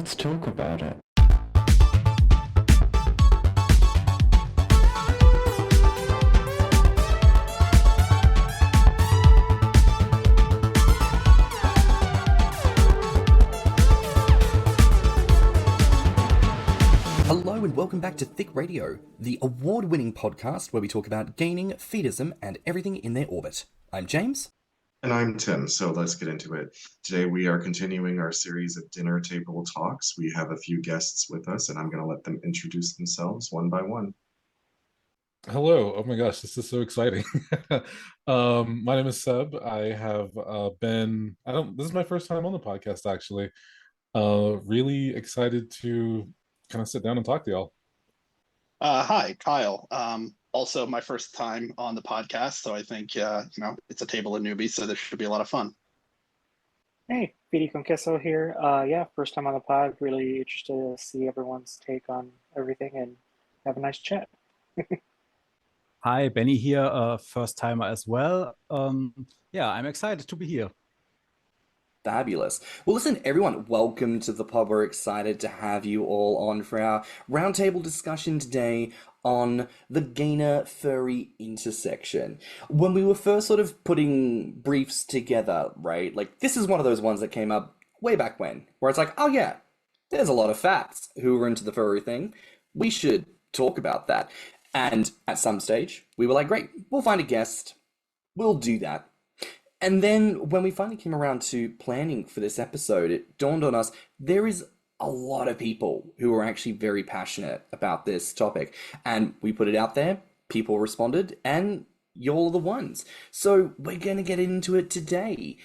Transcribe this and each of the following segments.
let's talk about it. Hello and welcome back to Thicc Radio, the award-winning podcast where we talk about gaining, feedism, and everything in their orbit. I'm James. And I'm Tim, so let's get into it. Today we are continuing our series of dinner table talks. We have a few guests with us, and I'm going to let them introduce themselves one by one. Hello. Oh my gosh, this is so exciting. My name is Seb. I have this is my first time on the podcast, actually. Really excited to kind of sit down and talk to y'all. Hi, Kyle. Also my first time on the podcast, so I think it's a table of newbies, so this should be a lot of fun. Hey, Feedeeconqueso here. First time on the pod. Really interested to see everyone's take on everything and have a nice chat. Hi, Benny here, first timer as well. I'm excited to be here. Fabulous. Well, listen, everyone, welcome to the pod. We're excited to have you all on for our roundtable discussion today on the gainer-furry intersection. When we were first sort of putting briefs together, right, like this is one of those ones that came up way back when, where it's like, oh yeah, there's a lot of facts who are into the furry thing. We should talk about that. And at some stage, we were like, great, we'll find a guest. We'll do that. And then when we finally came around to planning for this episode, it dawned on us there is a lot of people who are actually very passionate about this topic. And we put it out there, people responded, and you're the ones. So we're going to get into it today.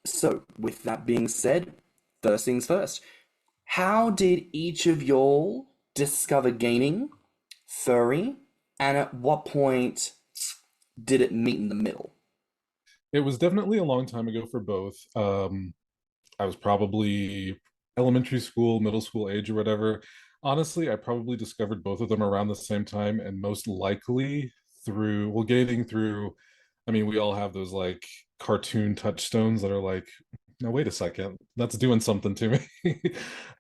So with that being said, first things first, how did each of y'all discover gaining, furry, and at what point did it meet in the middle? It was definitely a long time ago for both. I was probably elementary school, middle school age or whatever. Honestly, I probably discovered both of them around the same time, and most likely gaining through, I mean, we all have those like cartoon touchstones that are like, no, wait a second, that's doing something to me.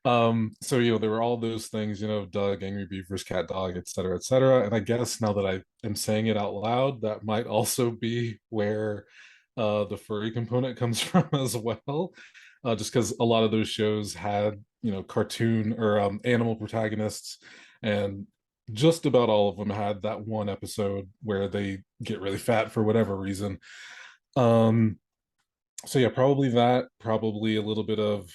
So, there were all those things, Doug, Angry Beavers, Cat Dog, etc., etc. And I guess now that I am saying it out loud, that might also be where the furry component comes from as well, just because a lot of those shows had cartoon or animal protagonists, and just about all of them had that one episode where they get really fat for whatever reason. So yeah, probably a little bit of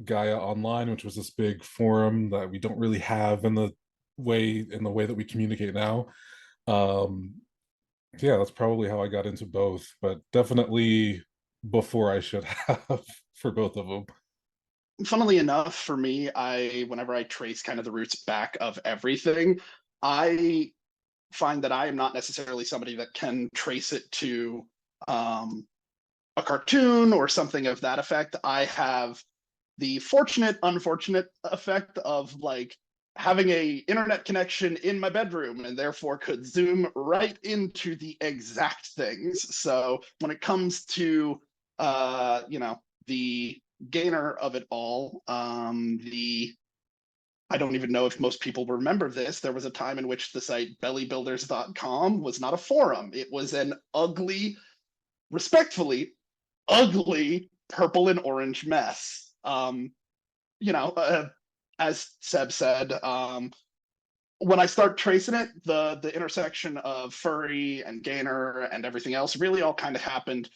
Gaia Online, which was this big forum that we don't really have in the way that we communicate now. Yeah, that's probably how I got into both, but definitely before I should have for both of them. Funnily enough, for me, whenever I trace kind of the roots back of everything, I find that I am not necessarily somebody that can trace it to a cartoon or something of that effect. I have the unfortunate effect of like having a internet connection in my bedroom and therefore could zoom right into the exact things. So when it comes to the gainer of it all, I don't even know if most people remember this. There was a time in which the site bellybuilders.com was not a forum. It was an respectfully ugly purple and orange mess. As Seb said, when I start tracing it, the intersection of furry and gainer and everything else really all kind of happened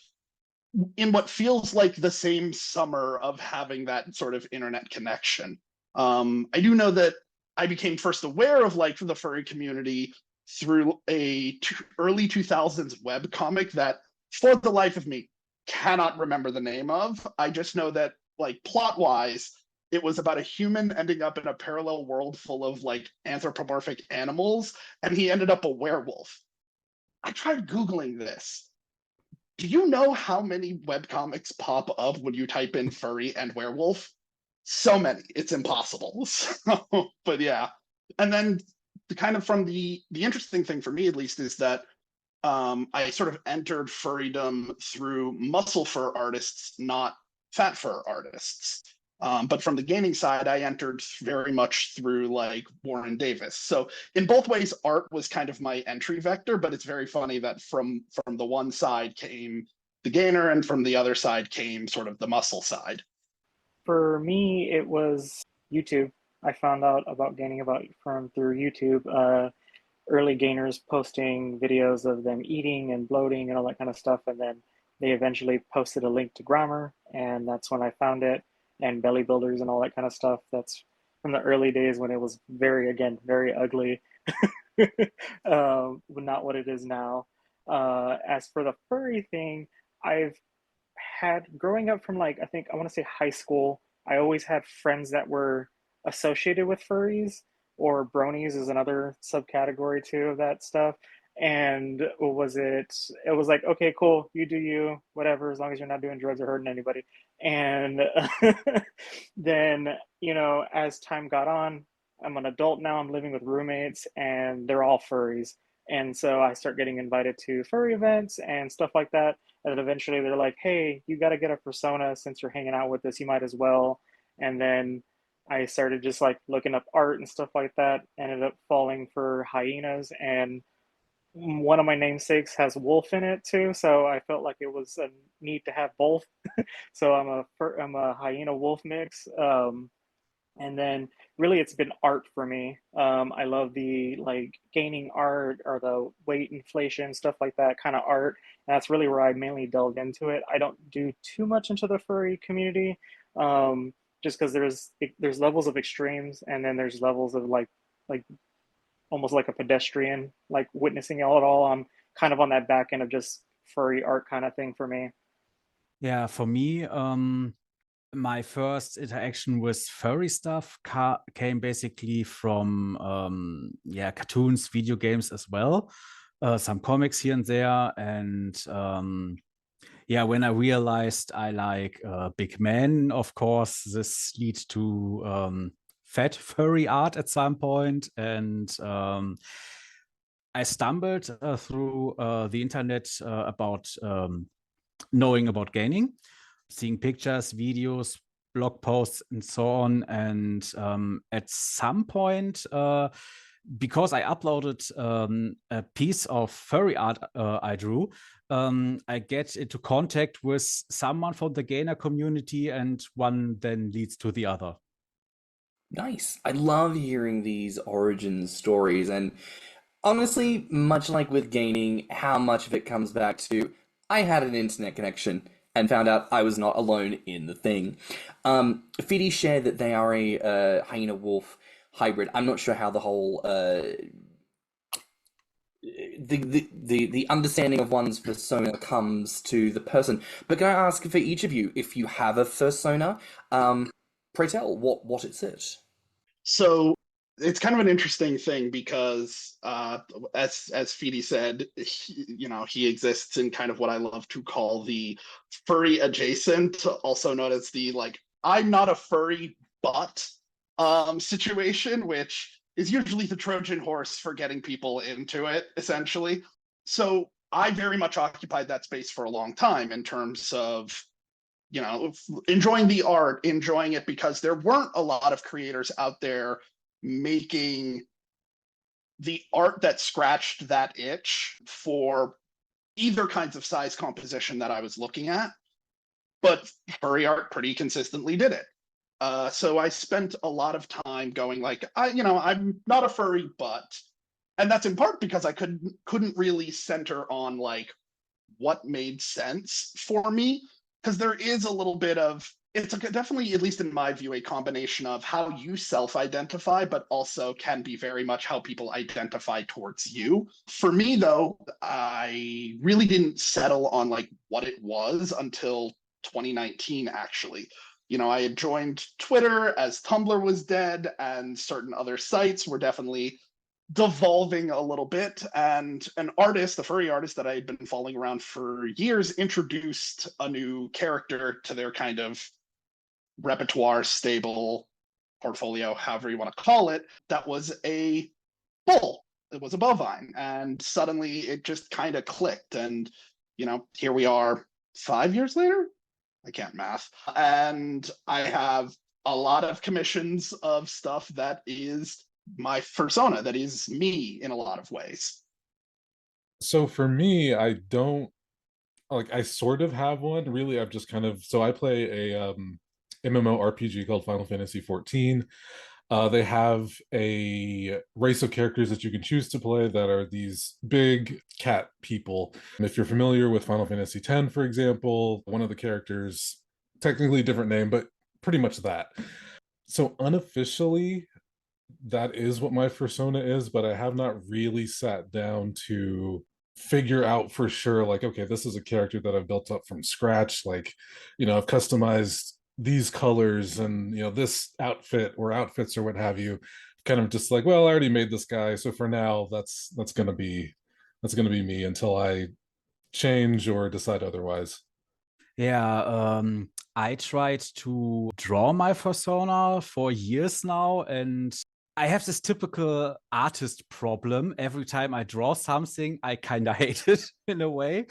in what feels like the same summer of having that sort of internet connection. I do know that I became first aware of like the furry community through a early 2000s webcomic that, for the life of me, cannot remember the name of. I just know that, like, plot-wise, it was about a human ending up in a parallel world full of like anthropomorphic animals, and he ended up a werewolf. I tried Googling this. Do you know how many webcomics pop up when you type in furry and werewolf? So many, it's impossible. So, but yeah. And then kind of from the interesting thing for me, at least, is that I sort of entered furrydom through muscle fur artists, not fat fur artists. But from the gaining side, I entered very much through like Warren Davis. So in both ways, art was kind of my entry vector, but it's very funny that from the one side came the gainer and from the other side came sort of the muscle side. For me, it was YouTube. I found out about gaining through YouTube. Early gainers posting videos of them eating and bloating and all that kind of stuff, and then they eventually posted a link to Grommr, and that's when I found it, and belly builders and all that kind of stuff. That's from the early days when it was very ugly. Not what it is now. As for the furry thing, I've had growing up from like, I want to say high school, I always had friends that were associated with furries, or bronies is another subcategory too of that stuff. And it was like, okay, cool, you do you, whatever, as long as you're not doing drugs or hurting anybody. And then, as time got on, I'm an adult now, I'm living with roommates, and they're all furries. And so I start getting invited to furry events and stuff like that. And then eventually they're like, hey, you got to get a persona since you're hanging out with us, you might as well. And then I started just like looking up art and stuff like that, ended up falling for hyenas, and one of my namesakes has wolf in it too, so I felt like it was a need to have both. So I'm a hyena wolf mix. And then really it's been art for me. I love the like gaining art or the weight inflation, stuff like that kind of art. And that's really where I mainly delved into it. I don't do too much into the furry community, just because there's levels of extremes, and then there's levels of like almost like a pedestrian, like witnessing it all. I'm kind of on that back end of just furry art kind of thing for me. Yeah, for me, my first interaction with furry stuff came basically from cartoons, video games as well, some comics here and there, and when I realized I like big men, of course, this leads to fat furry art at some point, and I stumbled through the internet about knowing about gaining, seeing pictures, videos, blog posts, and so on. And at some point, because I uploaded a piece of furry art I drew, I get into contact with someone from the gainer community, and one then leads to the other. Nice. I love hearing these origin stories, and honestly, much like with gaining, how much of it comes back to I had an internet connection and found out I was not alone in the thing. Feedy shared that they are a hyena wolf hybrid. I'm not sure how the whole the understanding of one's persona comes to the person. But can I ask for each of you, if you have a persona, pray tell what it's it? So it's kind of an interesting thing because, as Feedy said, he exists in kind of what I love to call the furry adjacent, also known as the like I'm not a furry but situation, which is usually the Trojan horse for getting people into it, essentially. So I very much occupied that space for a long time in terms of enjoying the art, enjoying it because there weren't a lot of creators out there making the art that scratched that itch for either kinds of size composition that I was looking at, but furry art pretty consistently did it. So I spent a lot of time going like, I'm not a furry, but, and that's in part because I couldn't really center on like what made sense for me, because there is a little bit of, it's definitely, at least in my view, a combination of how you self-identify, but also can be very much how people identify towards you. For me, though, I really didn't settle on like what it was until 2019, actually. I had joined Twitter as Tumblr was dead, and certain other sites were definitely devolving a little bit, and an artist, a furry artist that I had been following around for years, introduced a new character to their kind of repertoire, stable, portfolio, however you want to call it, that was a bull. It was a bovine, and suddenly it just kind of clicked, and here we are 5 years later. I can't math. And I have a lot of commissions of stuff that is my persona, that is me in a lot of ways. So for me, I don't like, I sort of have one. Really, I've just kind of, so I play a MMORPG called Final Fantasy 14. They have a race of characters that you can choose to play that are these big cat people. If you're familiar with Final Fantasy X, for example, one of the characters, technically a different name, but pretty much that. So unofficially, that is what my persona is, but I have not really sat down to figure out for sure, like, okay, this is a character that I've built up from scratch. Like, I've customized these colors and, this outfit or outfits or what have you. Kind of just like, well, I already made this guy. So for now, that's gonna be me until I change or decide otherwise. Yeah, I tried to draw my persona for years now, and I have this typical artist problem. Every time I draw something, I kind of hate it in a way.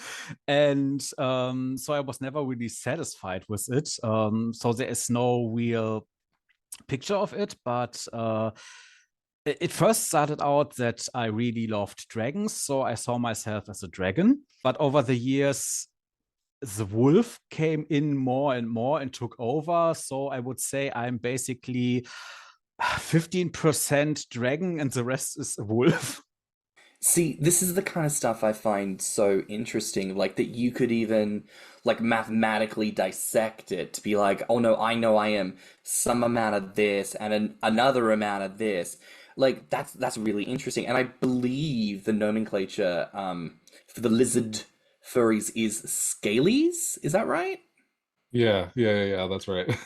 And so I was never really satisfied with it. So there is no real picture of it, but it first started out that I really loved dragons. So I saw myself as a dragon. But over the years, the wolf came in more and more and took over. So I would say I'm basically 15% dragon and the rest is a wolf. See, this is the kind of stuff I find so interesting, like that you could even like mathematically dissect it to be like, oh no, I know I am some amount of this and another amount of this. Like that's really interesting. And I believe the nomenclature for the lizard furries is scalies. Is that right? Yeah, that's right.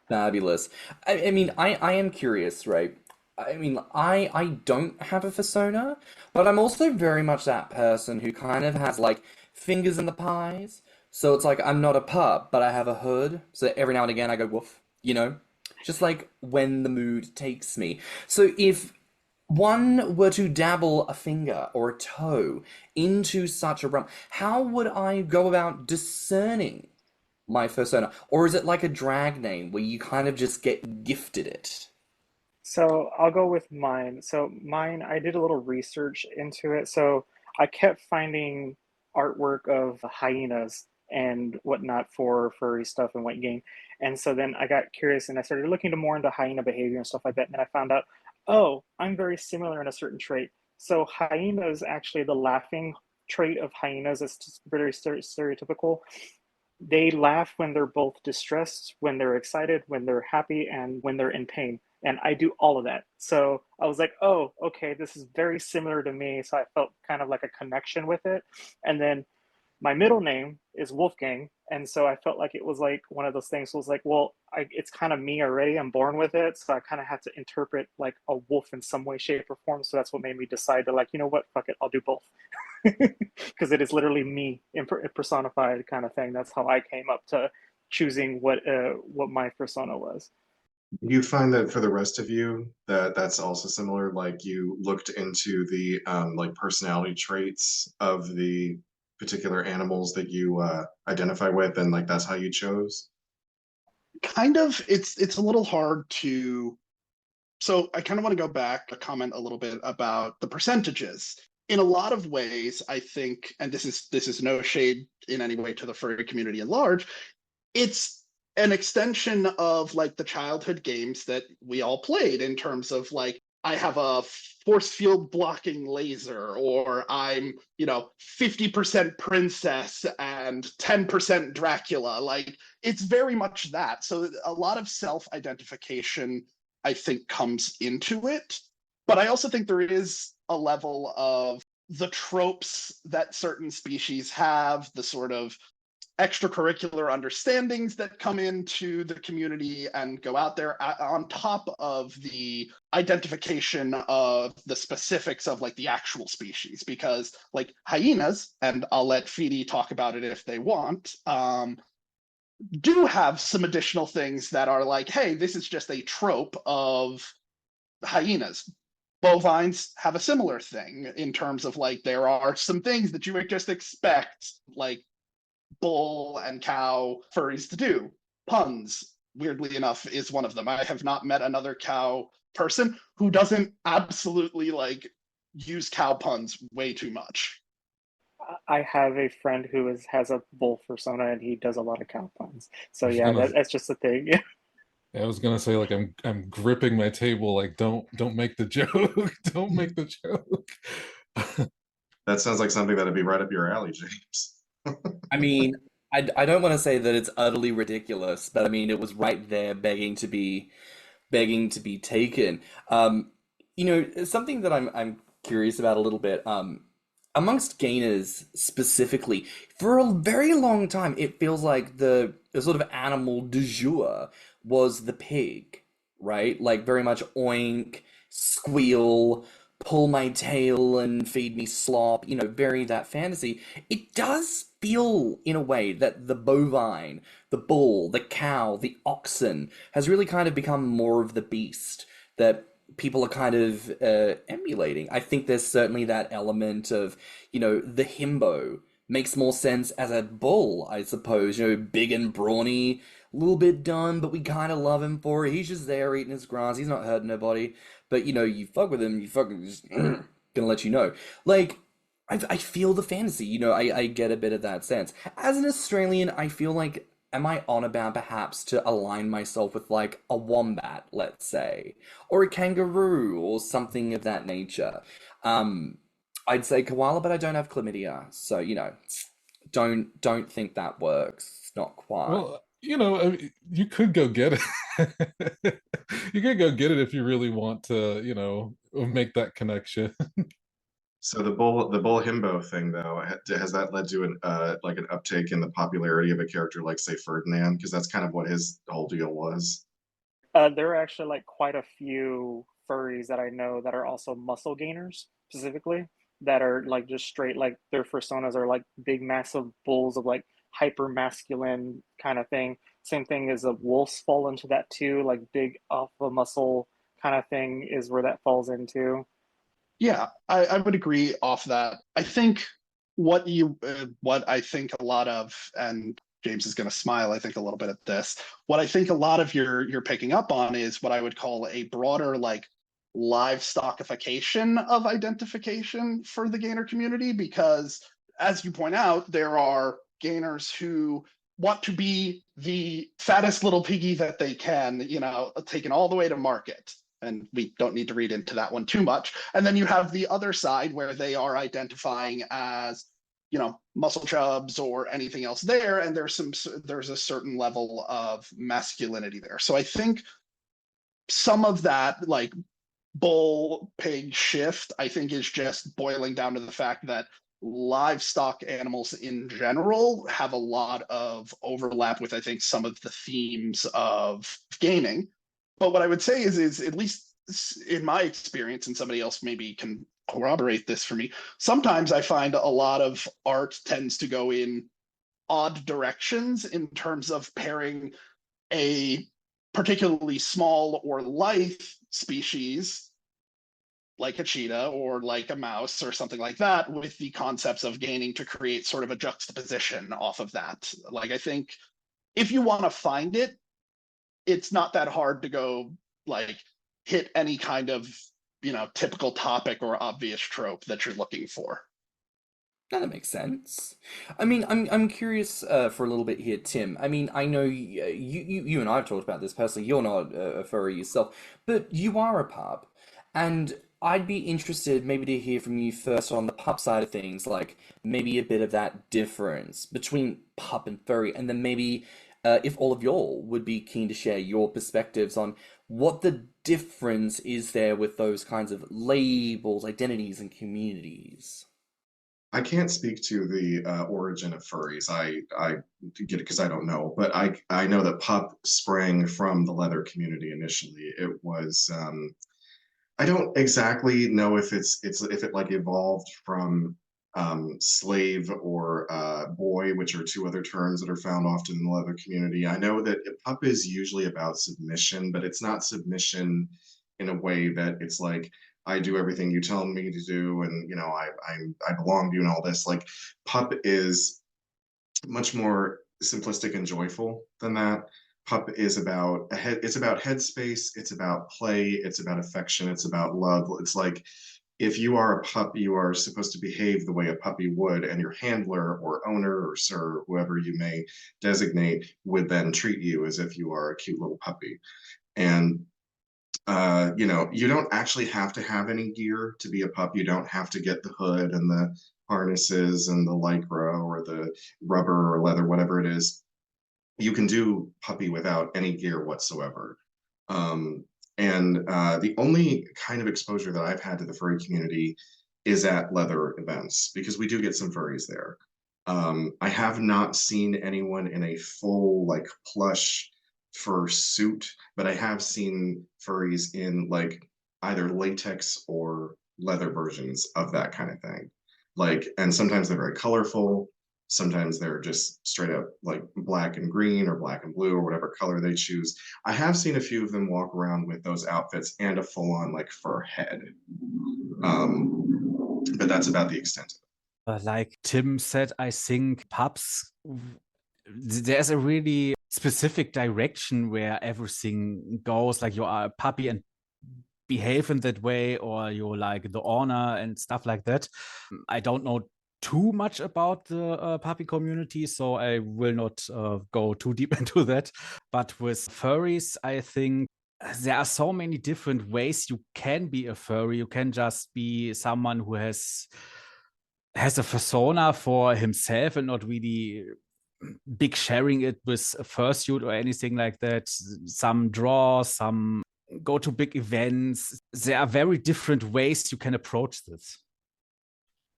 Fabulous. I mean, I am curious, right? I mean, I don't have a persona, but I'm also very much that person who kind of has like fingers in the pies. So it's like I'm not a pup, but I have a hood. So every now and again I go woof, just like when the mood takes me. So if one were to dabble a finger or a toe into such a realm, how would I go about discerning my persona? Or is it like a drag name where you kind of just get gifted it? So I'll go with mine. So mine, I did a little research into it. So I kept finding artwork of hyenas and whatnot for furry stuff and what game. And so then I got curious and I started looking more into hyena behavior and stuff like that. And then I found out, oh, I'm very similar in a certain trait. So hyenas, actually, the laughing trait of hyenas is just very stereotypical. They laugh when they're both distressed, when they're excited, when they're happy, and when they're in pain. And I do all of that. So I was like, oh, okay, this is very similar to me. So I felt kind of like a connection with it. And then my middle name is Wolfgang. And so I felt like it was like one of those things. So it was like, well, it's kind of me already. I'm born with it. So I kind of had to interpret like a wolf in some way, shape, or form. So that's what made me decide to like, you know what, fuck it, I'll do both. Because it is literally me personified kind of thing. That's how I came up to choosing what my persona was. You find that for the rest of you that's also similar, like you looked into the like personality traits of the particular animals that you identify with, and like that's how you chose? Kind of. It's a little hard to. So I kind of want to go back, comment a little bit about the percentages. In a lot of ways, I think, and this is no shade in any way to the furry community at large, it's an extension of like the childhood games that we all played, in terms of like, I have a force field blocking laser, or I'm 50% princess and 10% Dracula. Like, it's very much that. So a lot of self-identification, I think, comes into it. But I also think there is a level of the tropes that certain species have, the sort of extracurricular understandings that come into the community and go out there, on top of the identification of the specifics of like the actual species. Because like hyenas, and I'll let Feedy talk about it if they want, do have some additional things that are like, hey, this is just a trope of hyenas. Bovines have a similar thing, in terms of like, there are some things that you would just expect like bull and cow furries to do. Puns, weirdly enough, is one of them. I have not met another cow person who doesn't absolutely like use cow puns way too much. I have a friend who has a bull persona, and he does a lot of cow puns. So I was yeah, gonna that's just a thing. I was gonna say, like, I'm gripping my table, like, don't make the joke. Don't make the joke. That sounds like something that'd be right up your alley, James. I mean, I don't want to say that it's utterly ridiculous, but I mean it was right there begging to be taken. You know, something that I'm curious about a little bit, amongst gainers specifically, for a very long time, it feels like the sort of animal du jour was the pig, right? Like very much oink, squeal, pull my tail and feed me slop, you know, very that fantasy. It does feel in a way that the bovine, the bull, the cow, the oxen has really kind of become more of the beast that people are kind of emulating. I think there's certainly that element of, you know, the himbo makes more sense as a bull, I suppose. You know, big and brawny, a little bit done, but we kind of love him for it. He's just there eating his grass. He's not hurting nobody. But, you know, you fuck with him, you fucking just gonna let you know. Like, I feel the fantasy, you know, I get a bit of that sense. As an Australian, I feel like, am I on about perhaps to align myself with like a wombat, let's say, or a kangaroo or something of that nature? I'd say koala, but I don't have chlamydia, so you know, don't think that works. It's not quite. Well, you know, I mean, you could go get it. You could go get it if you really want to, you know, make that connection. So the bull himbo thing though, has that led to an like an uptake in the popularity of a character like say Ferdinand? Because that's kind of what his whole deal was. There are actually like quite a few furries that I know that are also muscle gainers specifically, that are like just straight, like their personas are like big massive bulls of like hyper masculine kind of thing. Same thing as the wolves fall into that too, like big alpha muscle kind of thing is where that falls into. Yeah, I would agree off that. I think what I think a lot of, and James is going to smile, I think a little bit at this. What I think a lot of you're picking up on is what I would call a broader like livestockification of identification for the gainer community, because as you point out, there are gainers who want to be the fattest little piggy that they can, you know, taken all the way to market. And we don't need to read into that one too much. And then you have the other side where they are identifying as, you know, muscle chubs or anything else there, and there's a certain level of masculinity there. So I think some of that like bull pig shift, I think, is just boiling down to the fact that livestock animals in general have a lot of overlap with, I think, some of the themes of gaming. But what I would say is at least in my experience, and somebody else maybe can corroborate this for me, sometimes I find a lot of art tends to go in odd directions in terms of pairing a particularly small or lithe species like a cheetah or like a mouse or something like that with the concepts of gaining to create sort of a juxtaposition off of that. Like, I think if you want to find it, it's not that hard to go like hit any kind of, you know, typical topic or obvious trope that you're looking for. Yeah, that makes sense. I mean, I'm curious for a little bit here, Tim. I mean, I know you and I have talked about this personally. You're not a furry yourself, but you are a pup, and I'd be interested maybe to hear from you first on the pup side of things, like maybe a bit of that difference between pup and furry, and then maybe if all of y'all would be keen to share your perspectives on what the difference is there with those kinds of labels, identities, and communities. I can't speak to the origin of furries. I get it because I don't know, but I know that pup sprang from the leather community initially. It was I don't exactly know if if it like evolved from slave or boy, which are two other terms that are found often in the leather community. I know that pup is usually about submission, but it's not submission in a way that it's like I do everything you tell me to do, and you know I belong to you and all this. Like pup is much more simplistic and joyful than that. pup is about it's about headspace, it's about play, it's about affection, it's about love. It's like if you are a pup, you are supposed to behave the way a puppy would, and your handler or owner or sir, whoever you may designate, would then treat you as if you are a cute little puppy. And you know, you don't actually have to have any gear to be a pup. You don't have to get the hood and the harnesses and the lycra or the rubber or leather, whatever it is. You can do puppy without any gear whatsoever. The only kind of exposure that I've had to the furry community is at leather events, because we do get some furries there. I have not seen anyone in a full like plush fur suit, but I have seen furries in like either latex or leather versions of that kind of thing. Like, and sometimes they're very colorful. Sometimes they're just straight up like black and green or black and blue or whatever color they choose. I have seen a few of them walk around with those outfits and a full-on like fur head. But that's about the extent of it. Like Tim said, I think pups, there's a really specific direction where everything goes. Like you are a puppy and behave in that way, or you're like the owner and stuff like that. I don't know too much about the puppy community, so I will not go too deep into that. But with furries, I think there are so many different ways you can be a furry. You can just be someone who has a persona for himself and not really big sharing it with a fursuit or anything like that. Some draw, some go to big events. There are very different ways you can approach this.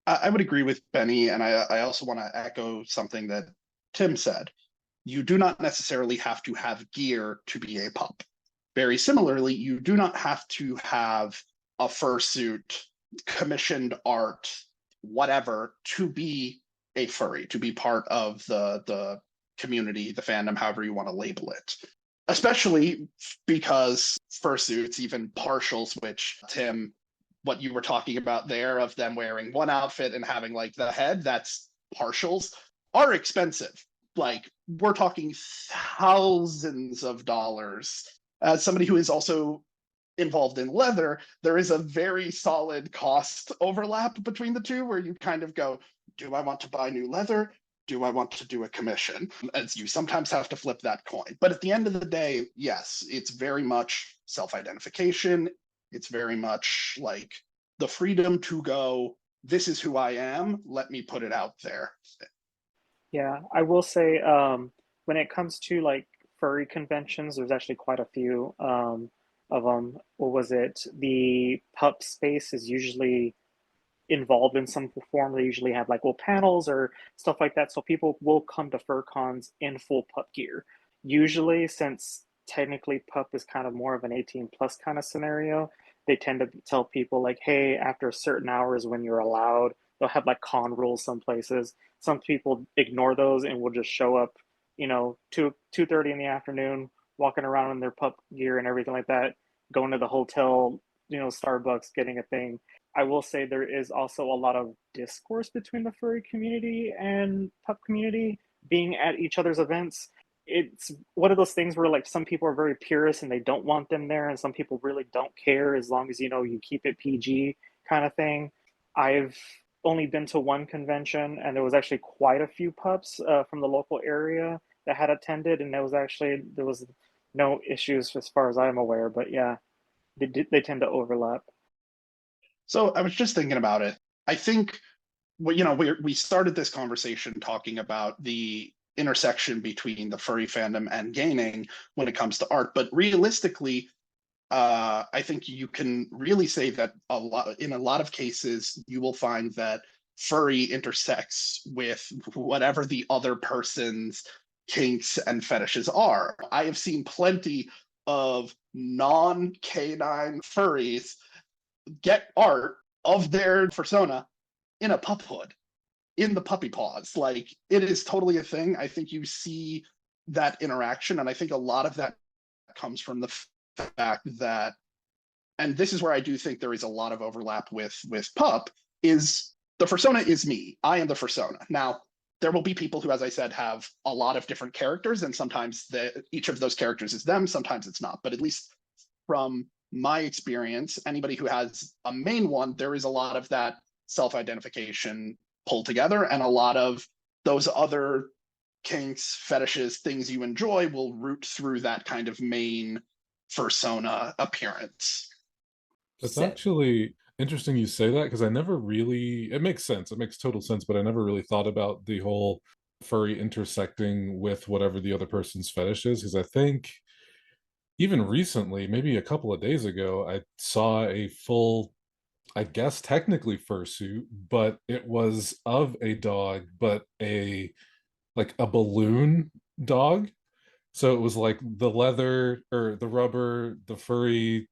I would agree with Benny, and I also want to echo something that Tim said. You do not necessarily have to have gear to be a pup. Very similarly, you do not have to have a fursuit, commissioned art, whatever, to be a furry, to be part of the community, the fandom, however you want to label it. Especially because fursuits, even partials, which Tim, what you were talking about there of them wearing one outfit and having like the head, that's partials, are expensive. Like we're talking thousands of dollars. As somebody who is also involved in leather, there is a very solid cost overlap between the two where you kind of go, do I want to buy new leather? Do I want to do a commission? As you sometimes have to flip that coin. But at the end of the day, yes, it's very much self-identification. It's very much like the freedom to go, this is who I am, let me put it out there. Yeah, I will say when it comes to like furry conventions, there's actually quite a few of them. What was it? The pup space is usually involved in some form. They usually have like little panels or stuff like that. So people will come to fur cons in full pup gear. Usually, since technically pup is kind of more of an 18 plus kind of scenario, they tend to tell people like, hey, after certain hours when you're allowed, they'll have like con rules some places. Some people ignore those and will just show up, 2:30 in the afternoon, walking around in their pup gear and everything like that, going to the hotel, Starbucks, getting a thing. I will say there is also a lot of discourse between the furry community and pup community being at each other's events. It's one of those things where like some people are very purist and they don't want them there, and some people really don't care as long as you keep it PG kind of thing. I've only been to one convention, and there was actually quite a few pups from the local area that had attended, and there was no issues as far as I'm aware. But yeah, they tend to overlap. So I was just thinking about it. I think, we started this conversation talking about the intersection between the furry fandom and gaming when it comes to art. But realistically, I think you can really say that in a lot of cases, you will find that furry intersects with whatever the other person's kinks and fetishes are. I have seen plenty of non-canine furries get art of their persona in a pup hood, in the puppy paws. Like, it is totally a thing. I think you see that interaction, and I think a lot of that comes from the fact that, and this is where I do think there is a lot of overlap with pup, is the persona is me. I am the persona. Now, there will be people who, as I said, have a lot of different characters, and sometimes each of those characters is them, sometimes it's not. But at least from my experience, anybody who has a main one, there is a lot of that self-identification pulled together, and a lot of those other kinks, fetishes, things you enjoy will root through that kind of main fursona appearance. It's actually interesting you say that, because I never really, it makes sense, it makes total sense, but I never really thought about the whole furry intersecting with whatever the other person's fetish is, because I think even recently, maybe a couple of days ago, I saw a full, I guess technically fursuit, but it was of a dog, but like a balloon dog. So it was like the leather or the rubber, the furry,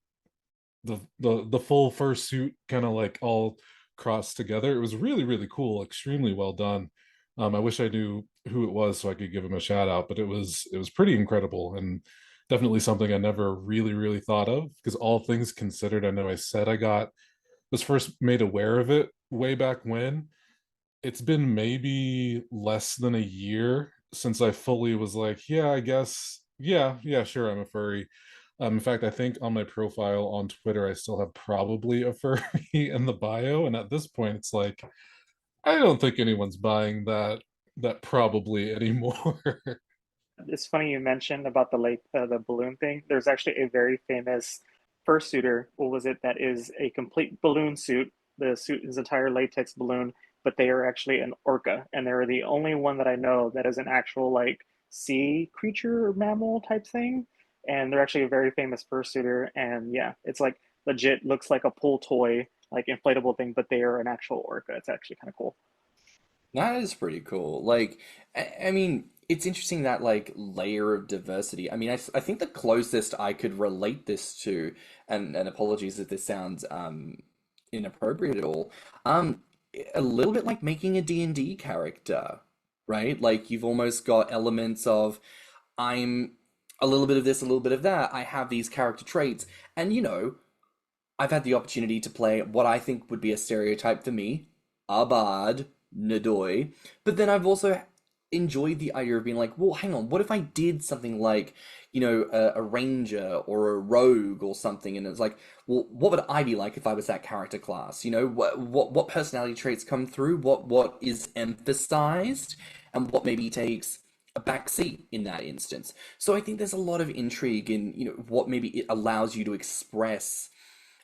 the full fursuit kind of like all crossed together. It was really, really cool, extremely well done. I wish I knew who it was so I could give him a shout out, but it was pretty incredible, and definitely something I never really, really thought of, because all things considered, I know I said I was first made aware of it way back when. It's been maybe less than a year since I fully was like, yeah, I guess, yeah, sure, I'm a furry. In fact, I think on my profile on Twitter, I still have probably a furry in the bio, and at this point, it's like, I don't think anyone's buying that probably anymore. It's funny you mentioned about the balloon thing. There's actually a very famous fursuiter. What was it? That is a complete balloon suit. The suit is entire latex balloon, but they are actually an orca, and they're the only one that I know that is an actual like sea creature or mammal type thing. And they're actually a very famous fursuiter. And yeah, it's like legit looks like a pull toy, like inflatable thing, but they are an actual orca. It's actually kind of cool. That is pretty cool. Like, I mean, it's interesting that like layer of diversity. I mean, I think the closest I could relate this to, and apologies if this sounds inappropriate at all, um, a little bit like making a D&D character, right? Like you've almost got elements of I'm a little bit of this, a little bit of that. I have these character traits, and I've had the opportunity to play what I think would be a stereotype for me, a bard, Nadoy. But then I've also enjoyed the idea of being like, well, hang on, what if I did something like, a ranger or a rogue or something? And it's like, well, what would I be like if I was that character class? What personality traits come through? What is emphasized, and what maybe takes a backseat in that instance. So I think there's a lot of intrigue in, what maybe it allows you to express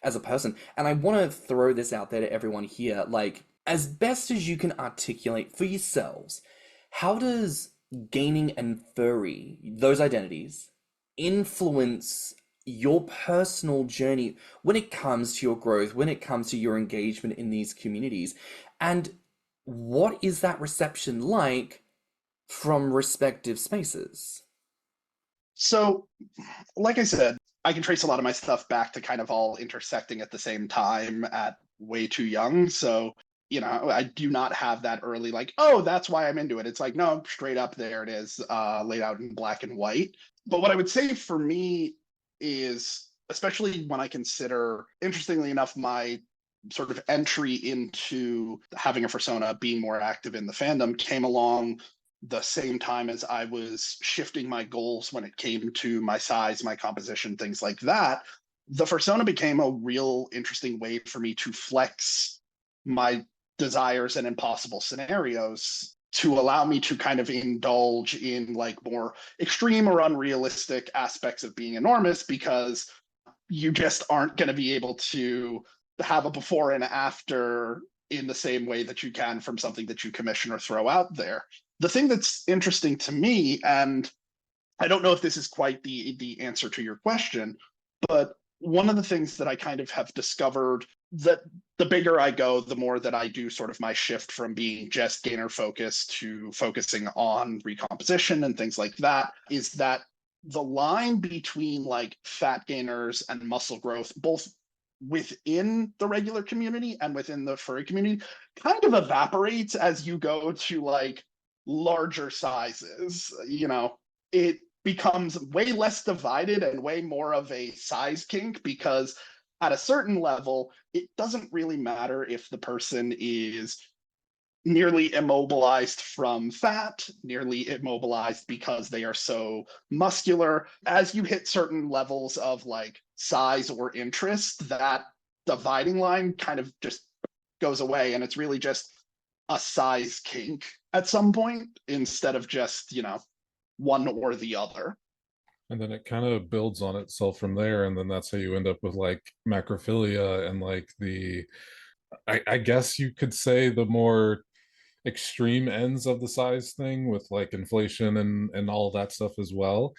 as a person. And I want to throw this out there to everyone here, like, as best as you can articulate for yourselves, how does gaining and furry, those identities, influence your personal journey when it comes to your growth, when it comes to your engagement in these communities? And what is that reception like from respective spaces? So, like I said, I can trace a lot of my stuff back to kind of all intersecting at the same time at way too young. So, I do not have that early, like, oh, that's why I'm into it. It's like, no, straight up, there it is, laid out in black and white. But what I would say for me is, especially when I consider, interestingly enough, my sort of entry into having a fursona, being more active in the fandom, came along the same time as I was shifting my goals when it came to my size, my composition, things like that. The fursona became a real interesting way for me to flex my desires and impossible scenarios, to allow me to kind of indulge in like more extreme or unrealistic aspects of being enormous, because you just aren't going to be able to have a before and after in the same way that you can from something that you commission or throw out there. The thing that's interesting to me, and I don't know if this is quite the answer to your question, but one of the things that I kind of have discovered, that the bigger I go, the more that I do sort of my shift from being just gainer focused to focusing on recomposition and things like that, is that the line between like fat gainers and muscle growth, both within the regular community and within the furry community, kind of evaporates as you go to like larger sizes. It becomes way less divided and way more of a size kink, because at a certain level, it doesn't really matter if the person is nearly immobilized from fat, nearly immobilized because they are so muscular. As you hit certain levels of like size or interest, that dividing line kind of just goes away, and it's really just a size kink at some point instead of just, one or the other. And then it kind of builds on itself from there, and then that's how you end up with like macrophilia and like I guess you could say the more extreme ends of the size thing with like inflation and all that stuff as well.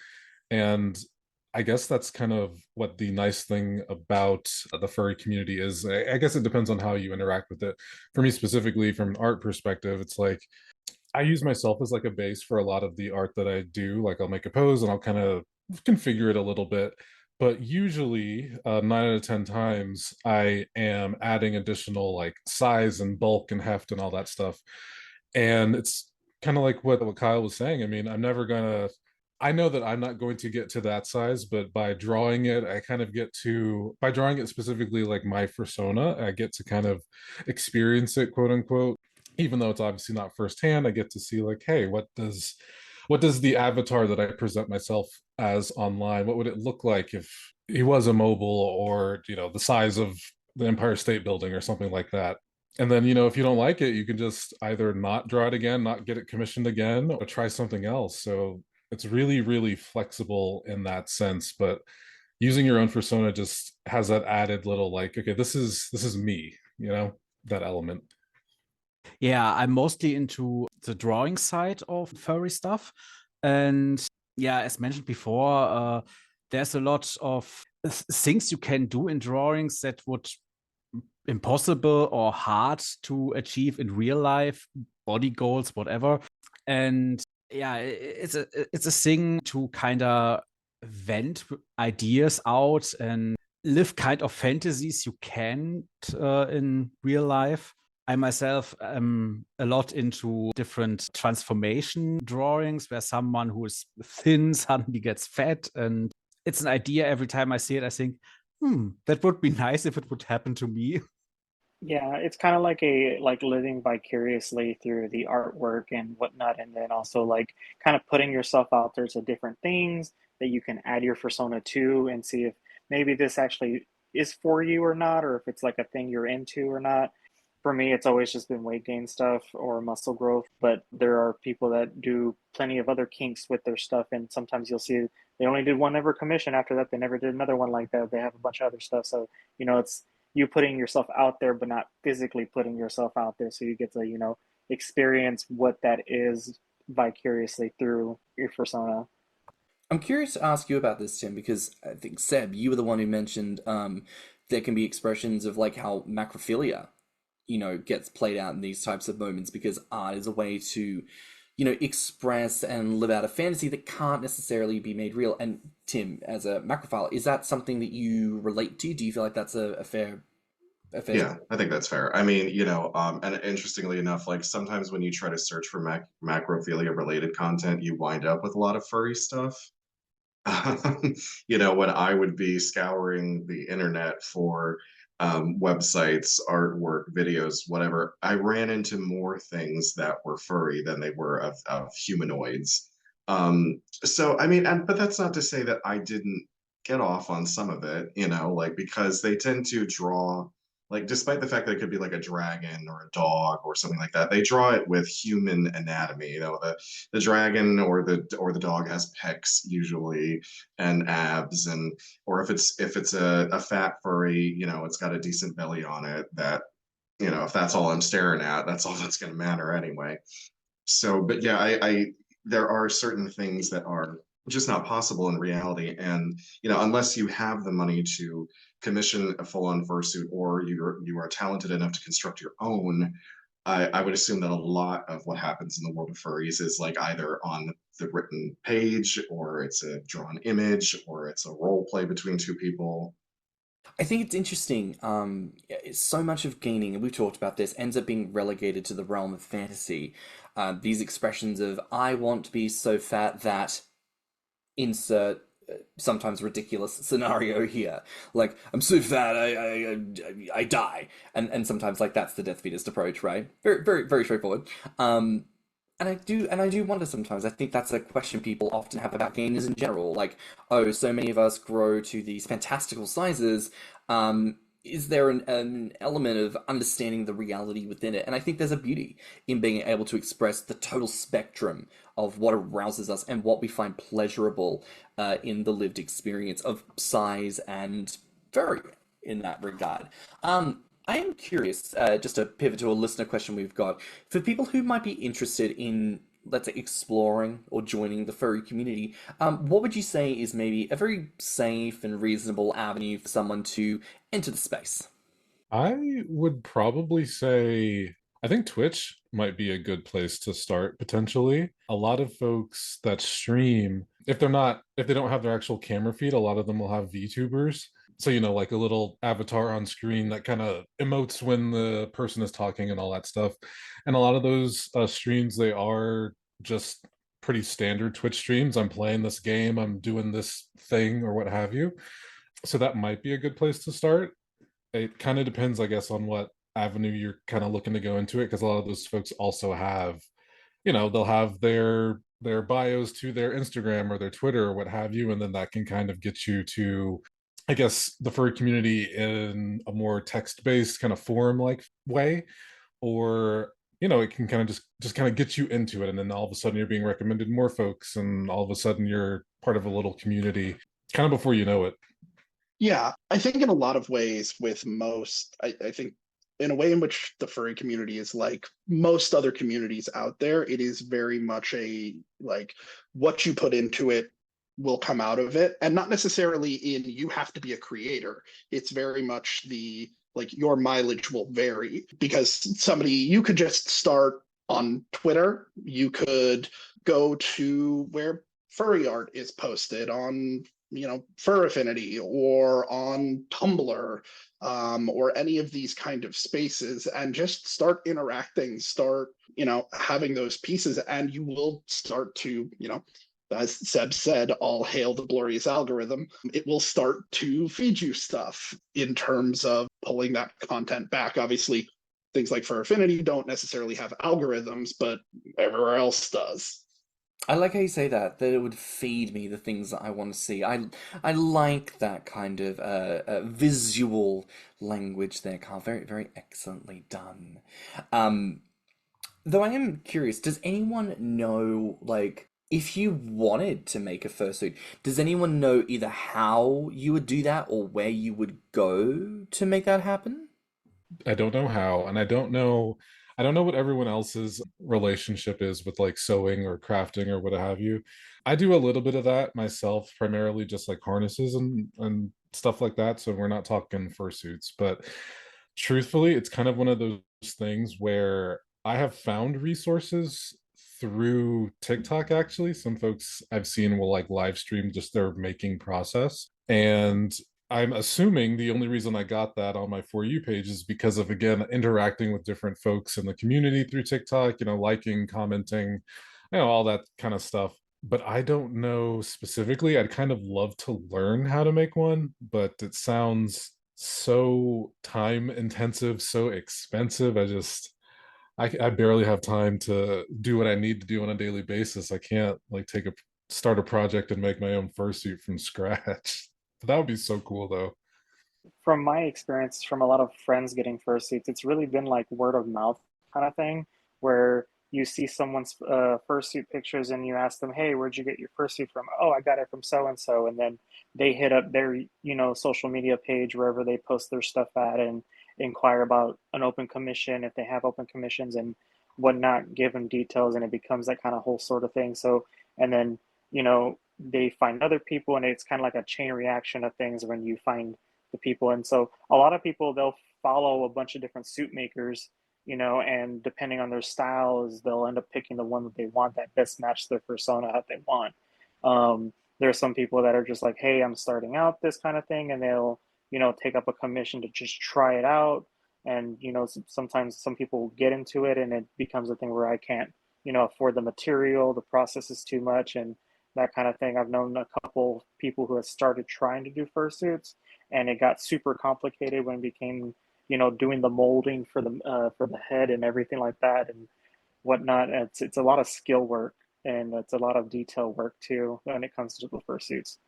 And I guess that's kind of what the nice thing about the furry community is. I guess it depends on how you interact with it. For me specifically, from an art perspective, it's like I use myself as like a base for a lot of the art that I do. Like I'll make a pose and I'll kind of configure it a little bit. But usually, 9 out of 10 times, I am adding additional like size and bulk and heft and all that stuff. And it's kind of like what Kyle was saying. I mean, I know that I'm not going to get to that size, but by drawing it, I kind of get to, by drawing it specifically like my persona, I get to kind of experience it, quote unquote. Even though it's obviously not firsthand, I get to see like, hey, what does the avatar that I present myself as online, what would it look like if he was immobile or, the size of the Empire State Building or something like that. And then, if you don't like it, you can just either not draw it again, not get it commissioned again, or try something else. So it's really, really flexible in that sense. But using your own persona just has that added little like, okay, this is me, that element. Yeah, I'm mostly into the drawing side of furry stuff. And yeah, as mentioned before, there's a lot of things you can do in drawings that would impossible or hard to achieve in real life, body goals, whatever. And yeah, it's a thing to kind of vent ideas out and live kind of fantasies you can't in real life. I myself am a lot into different transformation drawings where someone who is thin suddenly gets fat. And it's an idea every time I see it, I think, that would be nice if it would happen to me. Yeah, it's kind of like living vicariously through the artwork and whatnot, and then also like kind of putting yourself out there to different things that you can add your persona to and see if maybe this actually is for you or not, or if it's like a thing you're into or not. For me, it's always just been weight gain stuff or muscle growth, but there are people that do plenty of other kinks with their stuff, and sometimes you'll see they only did one ever commission. After that, they never did another one like that. They have a bunch of other stuff, so it's you putting yourself out there, but not physically putting yourself out there. So you get to, experience what that is vicariously through your persona. I'm curious to ask you about this, Tim, because I think, Seb, you were the one who mentioned there can be expressions of like how macrophilia, gets played out in these types of moments because art is a way to, express and live out a fantasy that can't necessarily be made real. And Tim, as a macrophile, is that something that you relate to? Do you feel like that's a fair Yeah, I think that's fair. I mean, and interestingly enough, like sometimes when you try to search for macrophilia related content, you wind up with a lot of furry stuff. When I would be scouring the internet for websites, artwork, videos, whatever, I ran into more things that were furry than they were of humanoids. So, I mean, but that's not to say that I didn't get off on some of it, like because they tend to draw, like, despite the fact that it could be like a dragon or a dog or something like that, they draw it with human anatomy. The dragon or the dog has pecs usually and abs, and or if it's a fat furry, it's got a decent belly on it. That if that's all I'm staring at, that's all that's going to matter anyway. So, but yeah, I there are certain things that are just not possible in reality, and unless you have the money to commission a full-on fursuit, or you are talented enough to construct your own, I would assume that a lot of what happens in the world of furries is like either on the written page, or it's a drawn image, or it's a role play between two people. I think it's interesting. So much of gaining, and we've talked about this, ends up being relegated to the realm of fantasy. These expressions of "I want to be so fat that," insert sometimes ridiculous scenario here. Like, I'm so fat, I die, and sometimes like that's the death feedist approach, right? Very very very straightforward. And I do wonder sometimes. I think that's a question people often have about gainers in general. Like, oh, so many of us grow to these fantastical sizes. Is there an element of understanding the reality within it? And I think there's a beauty in being able to express the total spectrum of what arouses us and what we find pleasurable in the lived experience of size and furry in that regard. I am curious, just to pivot to a listener question we've got, for people who might be interested in, let's say, exploring or joining the furry community, what would you say is maybe a very safe and reasonable avenue for someone to enter the space? I would probably say I think Twitch might be a good place to start potentially. A lot of folks that stream, if they don't have their actual camera feed, a lot of them will have VTubers. So, like a little avatar on screen that kind of emotes when the person is talking and all that stuff. And a lot of those streams, they are just pretty standard Twitch streams. I'm playing this game, I'm doing this thing, or what have you. So that might be a good place to start. It kind of depends, I guess, on what avenue you're kind of looking to go into it, because a lot of those folks also have, they'll have their bios to their Instagram or their Twitter or what have you, and then that can kind of get you to, I guess, the furry community in a more text-based kind of forum-like way, or it can kind of just kind of get you into it, and then all of a sudden you're being recommended more folks, and all of a sudden you're part of a little community kind of before you know it. Yeah, I think in a lot of ways with most, I think in a way in which the furry community is like most other communities out there, it is very much a like what you put into it will come out of it, and not necessarily in you have to be a creator. It's very much the like your mileage will vary, because you could just start on Twitter, you could go to where furry art is posted on FurAffinity or on Tumblr, or any of these kind of spaces, and just start interacting, start having those pieces, and you will start to as Seb said, all hail the glorious algorithm. It will start to feed you stuff in terms of pulling that content back. Obviously, things like FurAffinity don't necessarily have algorithms, but everywhere else does. I like how you say that it would feed me the things that I want to see. I like that kind of visual language there, Carl. Very, very excellently done. Though I am curious, does anyone know, like, if you wanted to make a fursuit, does anyone know either how you would do that or where you would go to make that happen? I don't know how, and I don't know what everyone else's relationship is with like sewing or crafting or what have you. I do a little bit of that myself, primarily just like harnesses and stuff like that. So we're not talking fursuits, but truthfully, it's kind of one of those things where I have found resources through TikTok actually. Some folks I've seen will like live stream just their making process. And I'm assuming the only reason I got that on my For You page is because of, again, interacting with different folks in the community through TikTok, liking, commenting, all that kind of stuff. But I don't know specifically. I'd kind of love to learn how to make one, but it sounds so time intensive, so expensive. I barely have time to do what I need to do on a daily basis. I can't like start a project and make my own fursuit from scratch. That would be so cool though. From my experience, from a lot of friends getting fursuits, it's really been like word of mouth kind of thing, where you see someone's fursuit pictures and you ask them, "Hey, where'd you get your fursuit from?" "Oh, I got it from so and so," and then they hit up their social media page wherever they post their stuff at and inquire about an open commission if they have open commissions and whatnot, give them details, and it becomes that kind of whole sort of thing. So, and then they find other people, and it's kind of like a chain reaction of things when you find the people. And so a lot of people, they'll follow a bunch of different suit makers, and depending on their styles, they'll end up picking the one that they want that best match their persona that they want. There are some people that are just like, hey, I'm starting out this kind of thing, and they'll take up a commission to just try it out. And sometimes some people get into it and it becomes a thing where I can't afford the material, the process is too much, and that kind of thing. I've known a couple people who have started trying to do fursuits, and it got super complicated when it became, doing the molding for the head and everything like that and whatnot. It's a lot of skill work, and it's a lot of detail work too when it comes to the fursuits.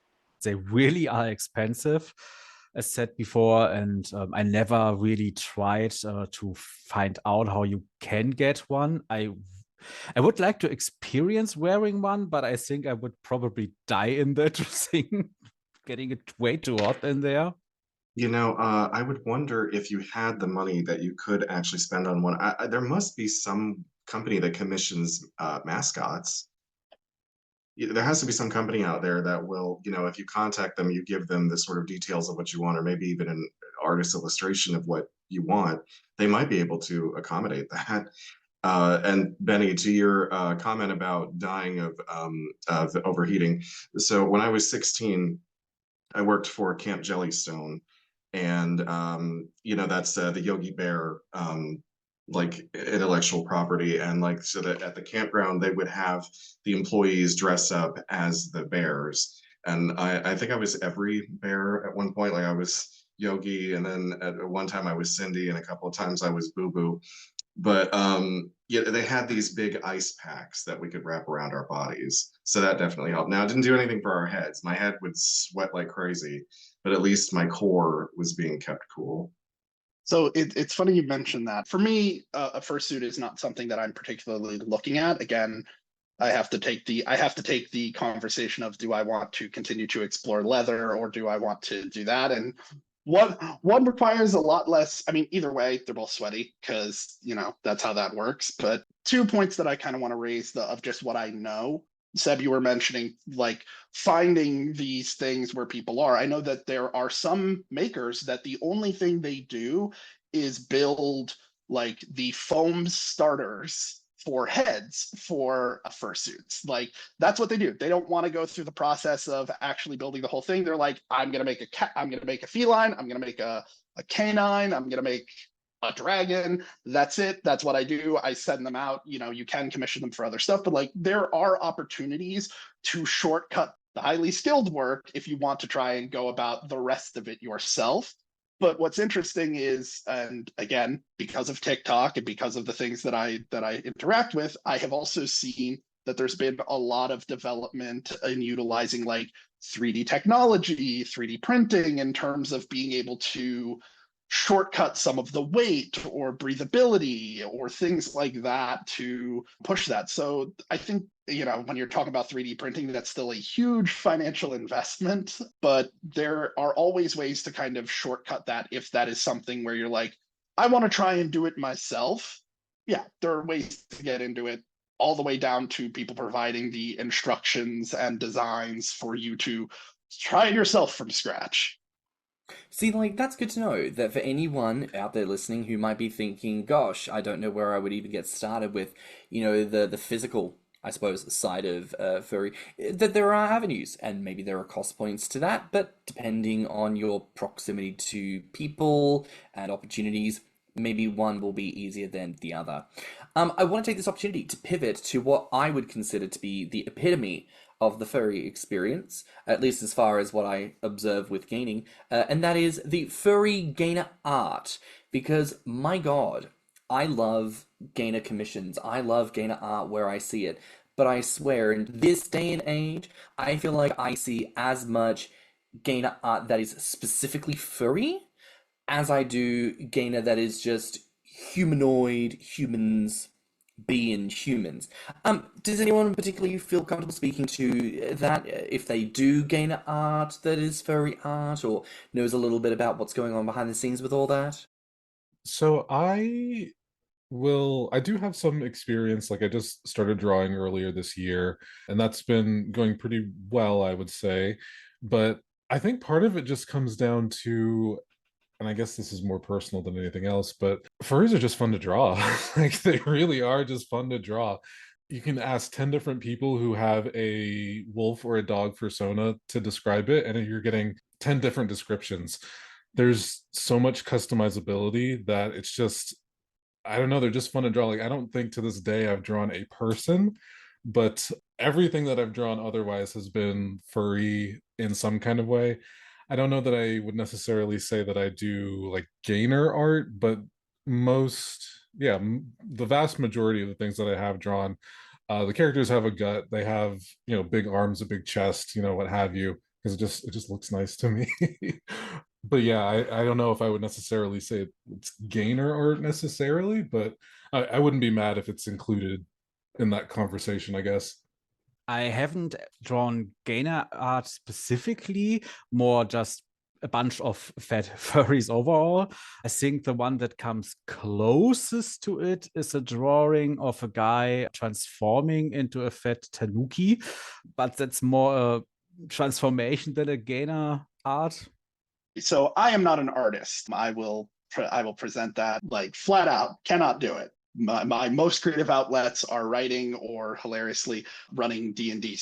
They really are expensive, as said before, and I never really tried to find out how you can get one. I would like to experience wearing one, but I think I would probably die in that thing, getting it way too hot in there. I would wonder if you had the money that you could actually spend on one. There must be some company that commissions mascots. There has to be some company out there that will, if you contact them, you give them the sort of details of what you want, or maybe even an artist illustration of what you want. They might be able to accommodate that. And Benny, to your comment about dying of overheating. So when I was 16, I worked for Camp Jellystone, and that's the Yogi Bear like intellectual property, and like so that at the campground they would have the employees dress up as the bears, and I think I was every bear at one point. Like I was Yogi, and then at one time I was Cindy, and a couple of times I was Boo Boo. But they had these big ice packs that we could wrap around our bodies, so that definitely helped. Now it didn't do anything for our heads. My head would sweat like crazy, but at least my core was being kept cool. So it's funny you mentioned that. For me, a fursuit is not something that I'm particularly looking at. Again, I have to take the conversation of, do I want to continue to explore leather, or do I want to do that? And one requires a lot less. I mean, either way, they're both sweaty, because that's how that works. But 2 points that I kind of want to raise of just what I know. Seb, you were mentioning like finding these things where people are. I know that there are some makers that the only thing they do is build like the foam starters for heads for fursuits. Like that's what they do. They don't want to go through the process of actually building the whole thing. They're like, I'm gonna make a cat, I'm gonna make a feline, I'm gonna make a canine, I'm gonna make a dragon. That's it. That's what I do. I send them out. You can commission them for other stuff, but like there are opportunities to shortcut the highly skilled work if you want to try and go about the rest of it yourself. But what's interesting is, and again, because of TikTok and because of the things that I interact with, I have also seen that there's been a lot of development in utilizing like 3D technology, 3D printing, in terms of being able to shortcut some of the weight or breathability or things like that to push that. So I think, when you're talking about 3D printing, that's still a huge financial investment, but there are always ways to kind of shortcut that if that is something where you're like, I want to try and do it myself. Yeah, there are ways to get into it, all the way down to people providing the instructions and designs for you to try it yourself from scratch. See, like, that's good to know that for anyone out there listening who might be thinking, gosh, I don't know where I would even get started with, the physical, I suppose, side of furry, that there are avenues, and maybe there are cost points to that, but depending on your proximity to people and opportunities, maybe one will be easier than the other. I want to take this opportunity to pivot to what I would consider to be the epitome of the furry experience, at least as far as what I observe with gaining, and that is the furry gainer art. Because, my God, I love gainer commissions. I love gainer art where I see it. But I swear, in this day and age, I feel like I see as much gainer art that is specifically furry as I do gainer that is just humanoid humans being humans. Does anyone particularly feel comfortable speaking to that, if they do gain art that is furry art, or knows a little bit about what's going on behind the scenes with all that? So I do have some experience. Like I just started drawing earlier this year, and that's been going pretty well, I would say. But I think part of it just comes down to, and I guess this is more personal than anything else, but furries are just fun to draw. Like they really are just fun to draw. You can ask 10 different people who have a wolf or a dog persona to describe it, and you're getting 10 different descriptions. There's so much customizability that it's just, I don't know, they're just fun to draw. Like I don't think to this day I've drawn a person, but everything that I've drawn otherwise has been furry in some kind of way. I don't know that I would necessarily say that I do like gainer art, but the vast majority of the things that I have drawn, the characters have a gut. They have, big arms, a big chest, what have you, because it just looks nice to me. But yeah, I don't know if I would necessarily say it's gainer art necessarily, but I wouldn't be mad if it's included in that conversation, I guess. I haven't drawn gainer art specifically, more just a bunch of fat furries overall. I think the one that comes closest to it is a drawing of a guy transforming into a fat tanuki, but that's more a transformation than a gainer art. So I am not an artist. I will present that like flat out, cannot do it. My most creative outlets are writing or hilariously running D&D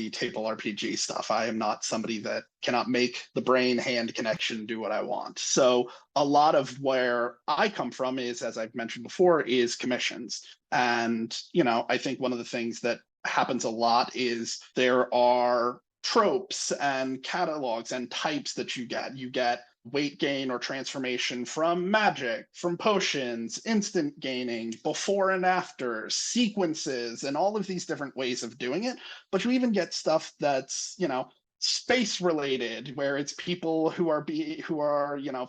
table RPG stuff. I am not somebody that cannot make the brain hand connection do what I want. So a lot of where I come from is, as I've mentioned before, is commissions. And, I think one of the things that happens a lot is there are tropes and catalogs and types that you get. You get weight gain or transformation from magic, from potions, instant gaining, before and after, sequences, and all of these different ways of doing it. But you even get stuff that's, space related, where it's people who are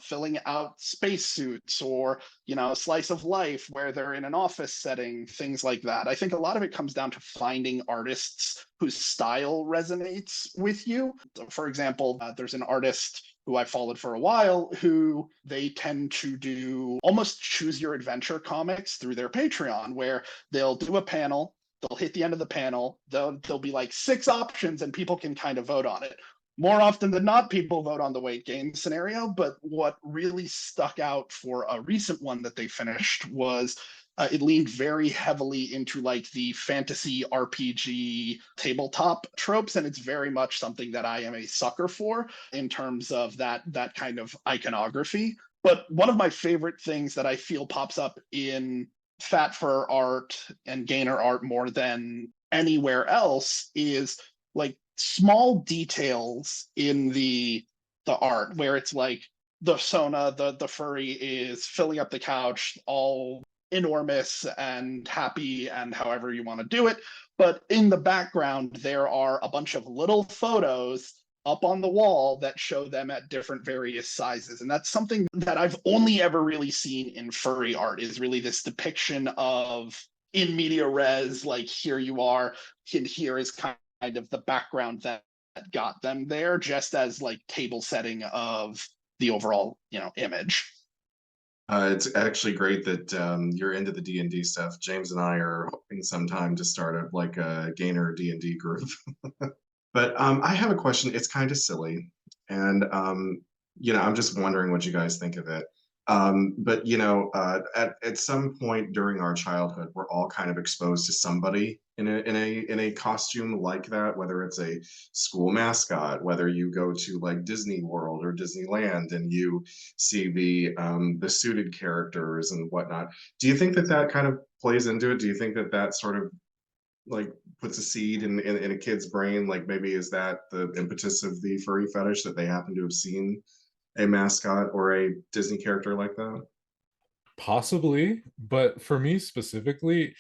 filling out spacesuits, or a slice of life where they're in an office setting, things like that. I think a lot of it comes down to finding artists whose style resonates with you. For example, there's an artist who I followed for a while, who they tend to do almost choose your adventure comics through their Patreon, where they'll do a panel, they'll hit the end of the panel, there'll be like 6 options and people can kind of vote on it. More often than not, people vote on the weight gain scenario, but what really stuck out for a recent one that they finished was it leaned very heavily into like the fantasy RPG tabletop tropes, and it's very much something that I am a sucker for in terms of that kind of iconography. But one of my favorite things that I feel pops up in fat fur art and gainer art more than anywhere else is like small details in the art, where it's like the Sona, the furry, is filling up the couch all enormous and happy, and however you want to do it. But in the background, there are a bunch of little photos up on the wall that show them at different various sizes. And that's something that I've only ever really seen in furry art, is really this depiction of in media res, like here you are, and here is kind of the background that got them there, just as like table setting of the overall, image. It's actually great that you're into the D&D stuff. James and I are hoping sometime to start a gainer D&D group. But I have a question. It's kind of silly, and I'm just wondering what you guys think of it. But at some point during our childhood, we're all kind of exposed to somebody in a costume like that, whether it's a school mascot, whether you go to like Disney World or Disneyland and you see the suited characters and whatnot. Do you think that kind of plays into it? Do you think that sort of like puts a seed in a kid's brain? Like maybe is that the impetus of the furry fetish, that they happen to have seen a mascot or a Disney character like that? Possibly, but for me specifically,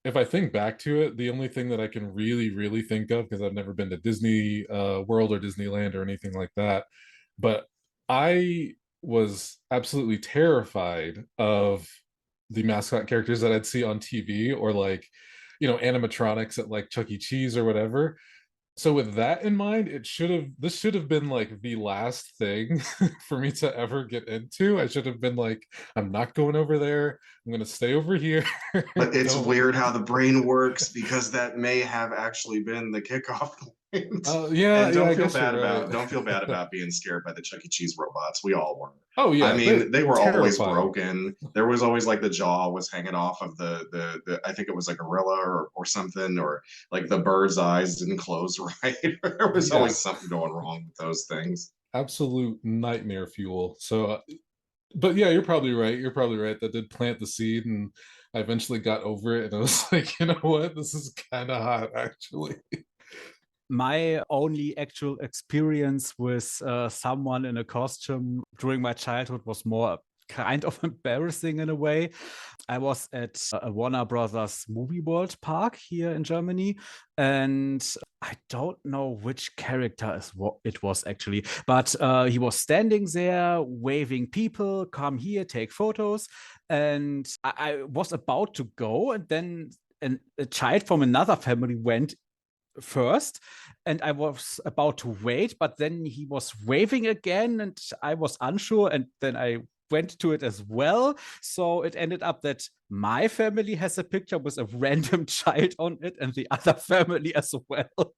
if I think back to it, the only thing that I can really, really think of, because I've never been to Disney World or Disneyland or anything like that, but I was absolutely terrified of the mascot characters that I'd see on TV, or like, animatronics at like Chuck E. Cheese or whatever. So with that in mind, this should have been like the last thing for me to ever get into. I should have been like, I'm not going over there. I'm gonna stay over here. But it's weird how the brain works, because that may have actually been the kickoff point. Oh yeah, And yeah, I don't feel guess you're bad about right. don't feel bad about being scared by the Chuck E. Cheese robots. We all were. Oh I yeah, mean, they were always terrifying. broken. There was always like the jaw was hanging off of the I think it was like a gorilla or something, or like the bird's eyes didn't close right. There was Yeah, always something going wrong with those things. absolute nightmare fuel. So but yeah, you're probably right. You're probably right. That did plant the seed, and I eventually got over it, and I was like, you know what, this is kind of hot, actually. My only actual experience with someone in a costume during my childhood was more kind of embarrassing in a way. I was at a Warner Brothers movie world park here in Germany, and I don't know which character it was actually, but he was standing there waving people, come here, take photos. And I was about to go, and then a child from another family went first, and I was about to wait, but then he was waving again, and I was unsure, and then I went to it as well. So it ended up that my family has a picture with a random child on it, and the other family as well.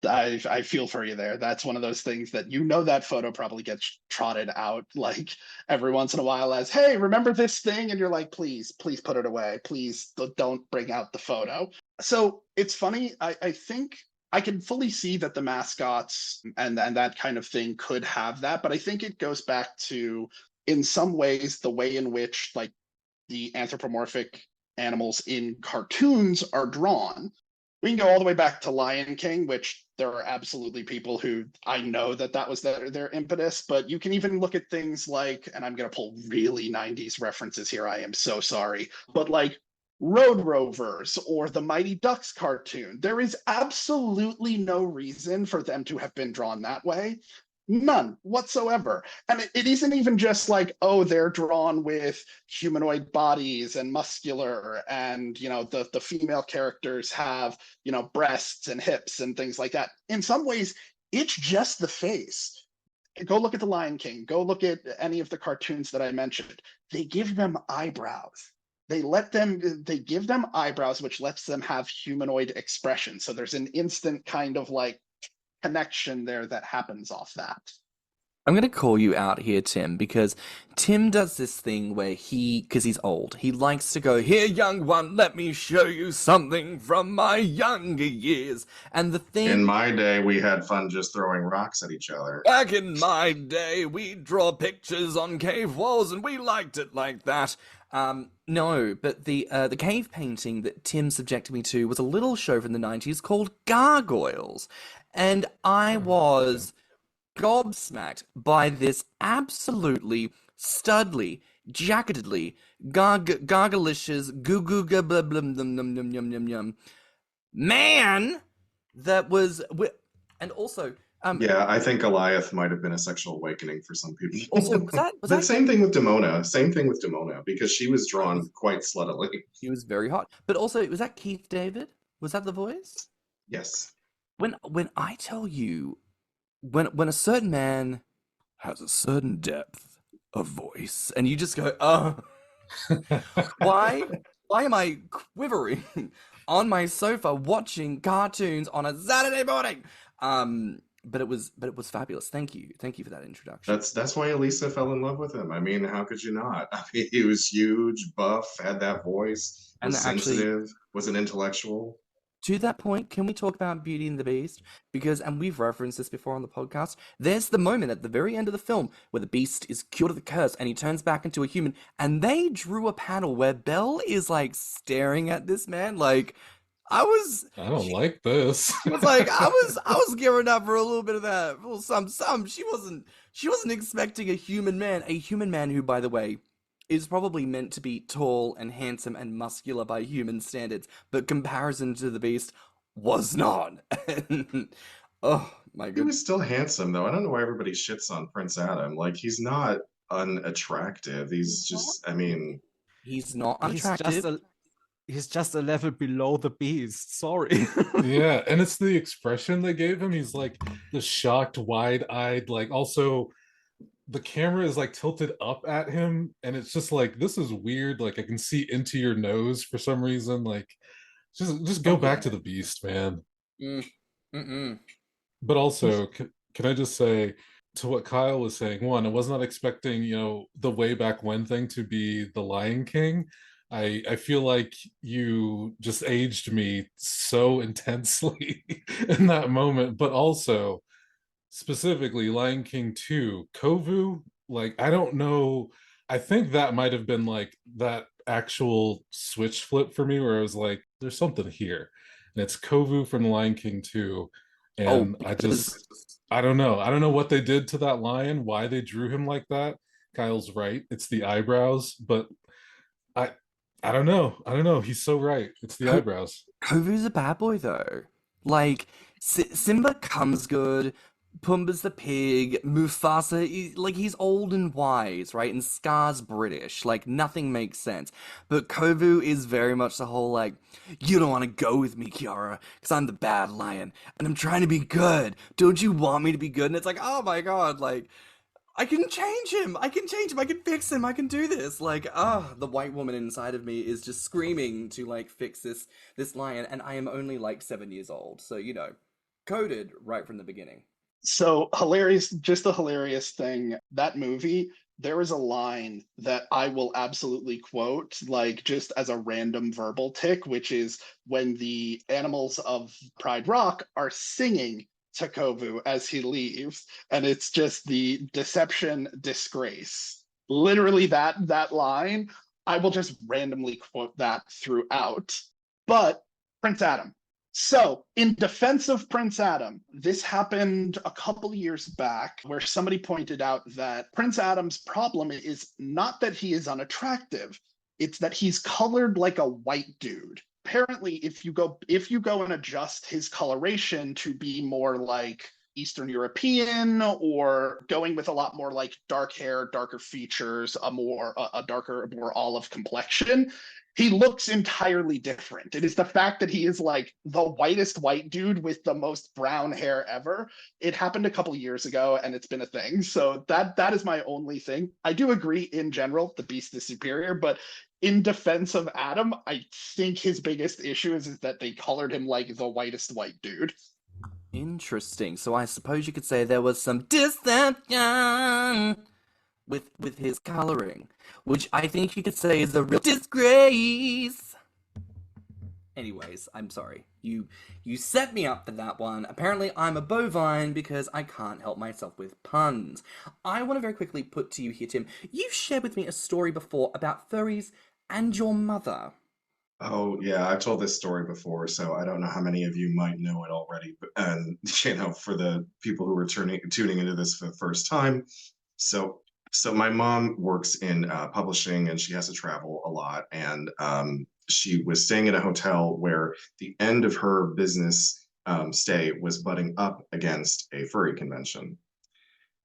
I feel for you there. That's one of those things that that photo probably gets trotted out like every once in a while as, hey, remember this thing? And you're like, please put it away. Please don't bring out the photo. So it's funny. I think I can fully see that the mascots and that kind of thing could have that, but I think it goes back to, in some ways, the way in which like the anthropomorphic animals in cartoons are drawn. We can go all the way back to Lion King, which there are absolutely people who I know that was their impetus, but you can even look at things like, and I'm going to pull really 90s references here, I am so sorry, but like Road Rovers or the Mighty Ducks cartoon. There is absolutely no reason for them to have been drawn that way. None whatsoever. And it isn't even just like, oh, they're drawn with humanoid bodies and muscular, and the female characters have breasts and hips and things like that. In some ways, it's just the face. Go look at the Lion King. Go look at any of the cartoons that I mentioned. They give them eyebrows. They give them eyebrows, which lets them have humanoid expression. So there's an instant kind of like connection there that happens off that. I'm going to call you out here, Tim, because Tim does this thing where because he's old, he likes to go, here, young one, let me show you something from my younger years. And the thing... In my day, we had fun just throwing rocks at each other. Back in my day, we'd draw pictures on cave walls, and we liked it like that. No, but the cave painting that Tim subjected me to was a little show from the 90s called Gargoyles. And I was gobsmacked by this absolutely studly, jacketedly, gargalicious, goo-goo-ga blah blah num num num num num num man that was... And also... yeah, I think Goliath might have been a sexual awakening for some people. Also, was that same thing with Demona. Same thing with Demona, because she was drawn quite sluttily. She was very hot. But also, was that Keith David? Was that the voice? Yes. When I tell you, when a certain man has a certain depth of voice, and you just go, oh, why am I quivering on my sofa watching cartoons on a Saturday morning? But it was fabulous. Thank you for that introduction. That's why Elisa fell in love with him. I mean, how could you not? I mean, he was huge, buff, had that voice, was sensitive, was an intellectual. To that point, can we talk about Beauty and the Beast? Because, and we've referenced this before on the podcast, there's the moment at the very end of the film where the Beast is cured of the curse and he turns back into a human, and they drew a panel where Belle is like staring at this man like, I don't like this. She was like, I was gearing up for a little bit of that. Well, some. She wasn't expecting a human man who, by the way, is probably meant to be tall and handsome and muscular by human standards, but comparison to the Beast was not. Oh my goodness. He was still handsome though. I don't know why everybody shits on Prince Adam. Like, he's not unattractive. He's just, I mean, he's not unattractive. He's just a level below the Beast. Sorry. Yeah, and it's the expression they gave him. He's like the shocked, wide-eyed, like, also the camera is like tilted up at him, and it's just like, this is weird. Like, I can see into your nose for some reason. Like, just go back to the Beast, man. But also, can I just say, to what Kyle was saying, one, I was not expecting, the way back when thing to be the Lion King. I feel like you just aged me so intensely in that moment. But also, specifically, Lion King 2, Kovu, like, I don't know. I think that might have been like that actual switch flip for me where I was like, there's something here. And it's Kovu from The Lion King 2. Oh, And because I don't know. I don't know what they did to that lion, why they drew him like that. Kyle's right. It's the eyebrows, but I I don't know. I don't know. He's so right. It's the eyebrows. Kovu's a bad boy though. Like Simba comes good, Pumbaa's the pig, Mufasa, he's old and wise, right? And Scar's British. Like nothing makes sense. But Kovu is very much the whole like, you don't want to go with me, Kiara, because I'm the bad lion and I'm trying to be good. Don't you want me to be good? And it's like, oh my god, like I can change him. I can change him. I can fix him. I can do this. Like, the white woman inside of me is just screaming to like fix this lion, and I am only like 7 years old, so coded right from the beginning. So hilarious, just a hilarious thing. That movie, there is a line that I will absolutely quote, like just as a random verbal tick, which is when the animals of Pride Rock are singing to Kovu as he leaves, and it's just the deception disgrace. Literally that line, I will just randomly quote that throughout. But Prince Adam. So, in defense of Prince Adam, this happened a couple years back where somebody pointed out that Prince Adam's problem is not that he is unattractive, it's that he's colored like a white dude. Apparently, if you go and adjust his coloration to be more like Eastern European or going with a lot more like dark hair, darker features, a darker, more olive complexion, he looks entirely different. It is the fact that he is like the whitest white dude with the most brown hair ever. It happened a couple years ago and it's been a thing. So that is my only thing. I do agree in general, the beast is superior, but in defense of Adam, I think his biggest issue is that they colored him like the whitest white dude. Interesting. So I suppose you could say there was some deception with his coloring, which I think you could say is a real disgrace. Anyways, I'm sorry. You set me up for that one. Apparently I'm a bovine because I can't help myself with puns. I want to very quickly put to you here, Tim. You've shared with me a story before about furries and your mother. Oh yeah, I've told this story before, so I don't know how many of you might know it already. But and for the people who are tuning into this for the first time, so my mom works in publishing, and she has to travel a lot. And she was staying in a hotel where the end of her business stay was butting up against a furry convention.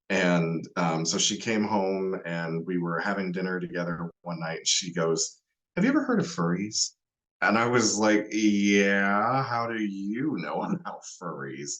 And so she came home, and we were having dinner together one night. And she goes, "Have you ever heard of furries?" And I was like, "Yeah, how do you know about furries?"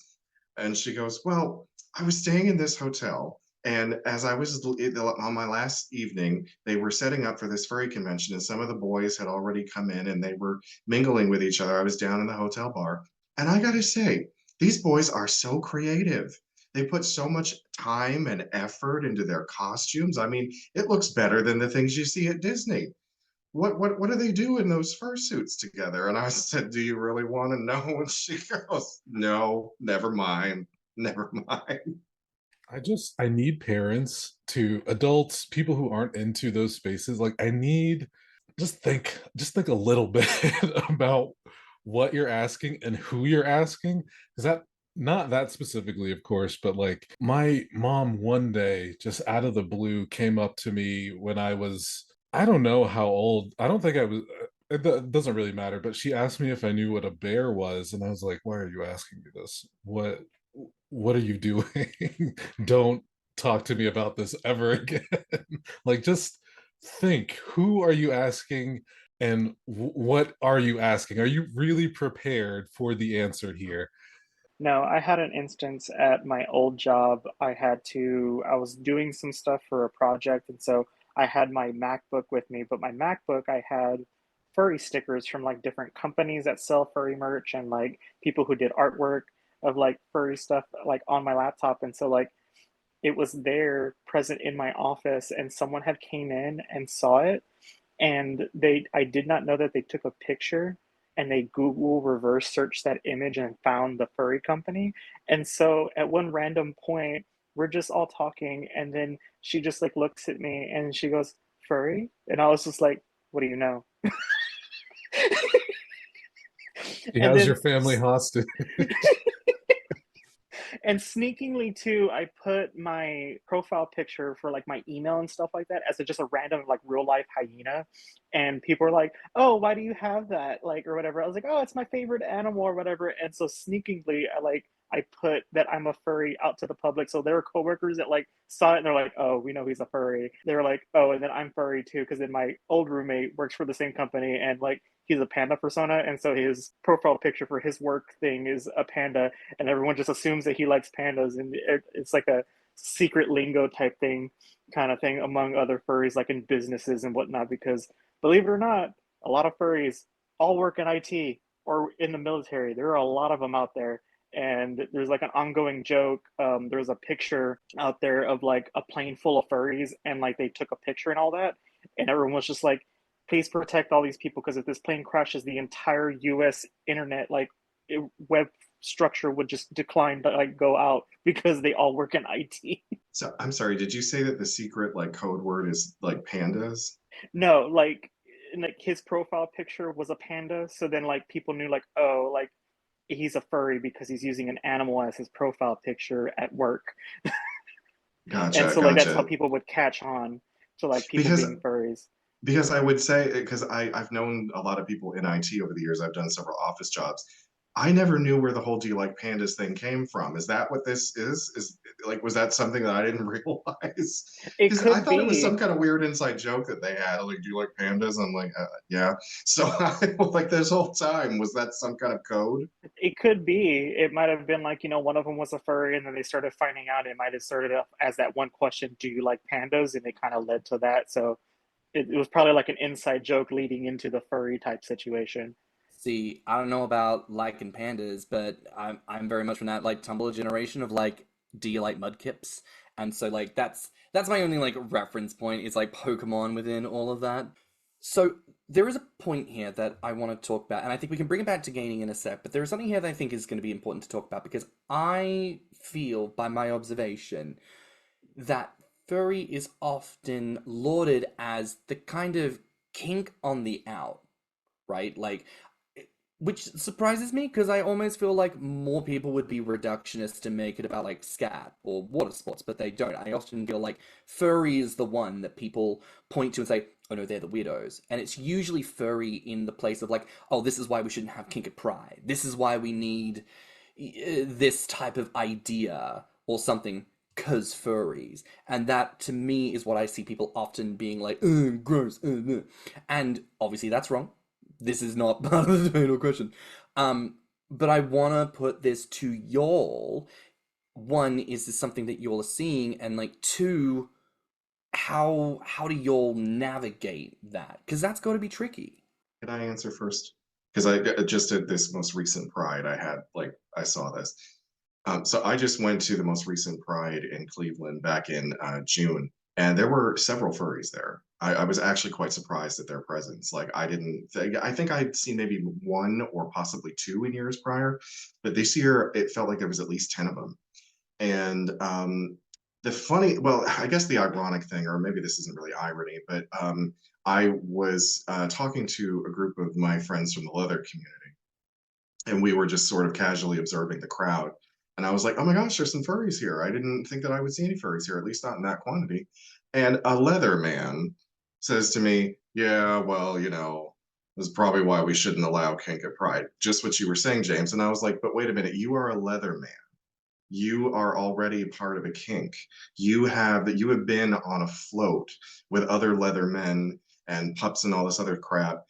And she goes, "Well, I was staying in this hotel, and as I was on my last evening, they were setting up for this furry convention, and some of the boys had already come in and they were mingling with each other. I was down in the hotel bar, and I got to say, these boys are so creative. They put so much time and effort into their costumes. I mean, it looks better than the things you see at Disney. What do they do in those fursuits together?" And I said, "Do you really want to know?" And she goes, "No, never mind. Never mind." I need parents to adults, people who aren't into those spaces. Like I need just think a little bit about what you're asking and who you're asking. Is that not that specifically, of course, but like my mom one day just out of the blue came up to me when I don't know how old. I don't think I was. It doesn't really matter, but she asked me if I knew what a bear was, and I was like, "Why are you asking me this? What are you doing? Don't talk to me about this ever again." Like, just think, who are you asking, and what are you asking? Are you really prepared for the answer here? No, I had an instance at my old job. I was doing some stuff for a project, and so I had my MacBook with me, but my MacBook, I had furry stickers from like different companies that sell furry merch and like people who did artwork of like furry stuff like on my laptop. And so like it was there present in my office and someone had came in and saw it and I did not know that they took a picture and they Google reverse searched that image and found the furry company. And so at one random point, we're just all talking, and then she just like looks at me and she goes, "Furry?" And I was just like, what do you know? He And has then your family hostage. and sneakingly too, I put my profile picture for like my email and stuff like that as just a random like real life hyena, and people are like, "Oh, why do you have that?" Like or whatever. I was like, "Oh, it's my favorite animal or whatever." And so sneakingly, I put that I'm a furry out to the public. So there were coworkers that like saw it and they're like, "Oh, we know he's a furry." They were like, "Oh, and then I'm furry too," because then my old roommate works for the same company and like he's a panda persona, and so his profile picture for his work thing is a panda, and everyone just assumes that he likes pandas, and it's like a secret lingo type thing, kind of thing among other furries, like in businesses and whatnot. Because believe it or not, a lot of furries all work in IT or in the military. There are a lot of them out there. And there's like an ongoing joke. There's a picture out there of like a plane full of furries, and like they took a picture and all that, and everyone was just like, please protect all these people, because if this plane crashes, the entire US internet web structure would just decline to like go out because they all work in IT. So I'm sorry, did you say that the secret like code word is like pandas? No, like his profile picture was a panda, so then like people knew like, oh, like he's a furry because he's using an animal as his profile picture at work. And Gotcha, so like that's how gotcha. people would catch on to like people Because being furries. I would say, because I've known a lot of people in IT over the years. I've done several office jobs. I never knew where the whole "do you like pandas" thing came from. Is that what this is? Is like, was that something that I didn't realize? It Because I could thought it was some be. kind of weird inside joke that they had. Like, do you like pandas? I'm like, yeah. So I, like this whole time, was that some kind of code? It could be. It might have been like, one of them was a furry, and then they started finding out. It might have started off as that one question, do you like pandas? And it kind of led to that. So it was probably like an inside joke leading into the furry type situation. See, I don't know about liking pandas, but I'm very much from that like Tumblr generation of like, do you like mudkips? And so like that's my only like reference point is like Pokemon within all of that. So there is a point here that I want to talk about, and I think we can bring it back to gaming in a sec, but there is something here that I think is going to be important to talk about because I feel by my observation that furry is often lauded as the kind of kink on the out, right? Like, which surprises me because I almost feel like more people would be reductionist to make it about like scat or water sports, but they don't. I often feel like furry is the one that people point to and say, oh no, they're the weirdos. And it's usually furry in the place of like, oh, this is why we shouldn't have kink at pride. This is why we need this type of idea or something because furries. And that to me is what I see people often being like, gross. And obviously that's wrong. This is not part of the debate or question. But I want to put this to y'all. One, is this something that y'all are seeing? And like, two, how do y'all navigate that? Because that's got to be tricky. Can I answer first? Because I just at this most recent Pride, I had like I saw this. So I just went to the most recent Pride in Cleveland back in June, and there were several furries there. I was actually quite surprised at their presence. Like I think I'd seen maybe one or possibly two in years prior, but this year it felt like there was at least 10 of them. And well, I guess the ironic thing, or maybe this isn't really irony, but I was talking to a group of my friends from the leather community, and we were just sort of casually observing the crowd. And I was like, oh my gosh, there's some furries here. I didn't think that I would see any furries here, at least not in that quantity. And a leather man says to me, yeah, well, this is probably why we shouldn't allow kink at Pride. Just what you were saying, James. And I was like, but wait a minute, you are a leather man. You are already part of a kink. You have been on a float with other leather men and pups and all this other crap,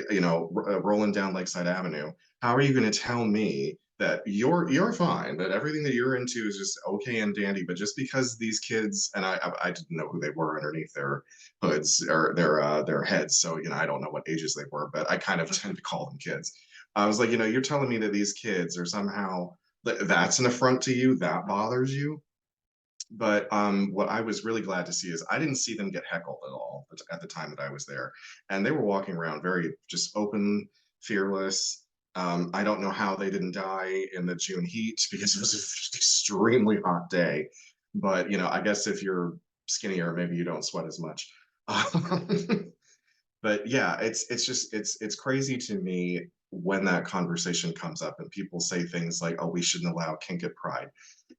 rolling down Lakeside Avenue. How are you going to tell me that you're fine, that everything that you're into is just okay and dandy, but just because these kids, and I didn't know who they were underneath their hoods or their heads, so I don't know what ages they were, but I kind of tend to call them kids. I was like, you're telling me that these kids are somehow that's an affront to you, that bothers you. But what I was really glad to see is I didn't see them get heckled at all at the time that I was there, and they were walking around very just open, fearless. I don't know how they didn't die in the June heat because it was an extremely hot day. But I guess if you're skinnier, maybe you don't sweat as much. But yeah, it's crazy to me when that conversation comes up and people say things like, "Oh, we shouldn't allow kink at Pride."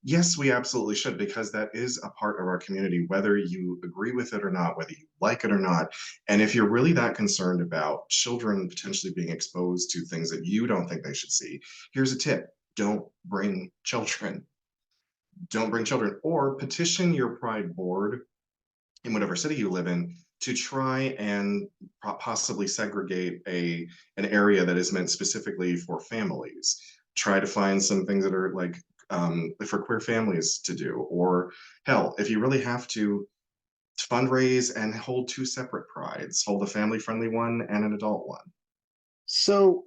Yes, we absolutely should, because that is a part of our community, whether you agree with it or not, whether you like it or not. And if you're really that concerned about children potentially being exposed to things that you don't think they should see, here's a tip: don't bring children. Don't bring children, or petition your Pride board in whatever city you live in to try and possibly segregate an area that is meant specifically for families. Try to find some things that are like for queer families to do, or hell, if you really have to, fundraise and hold two separate prides, hold a family friendly one and an adult one. So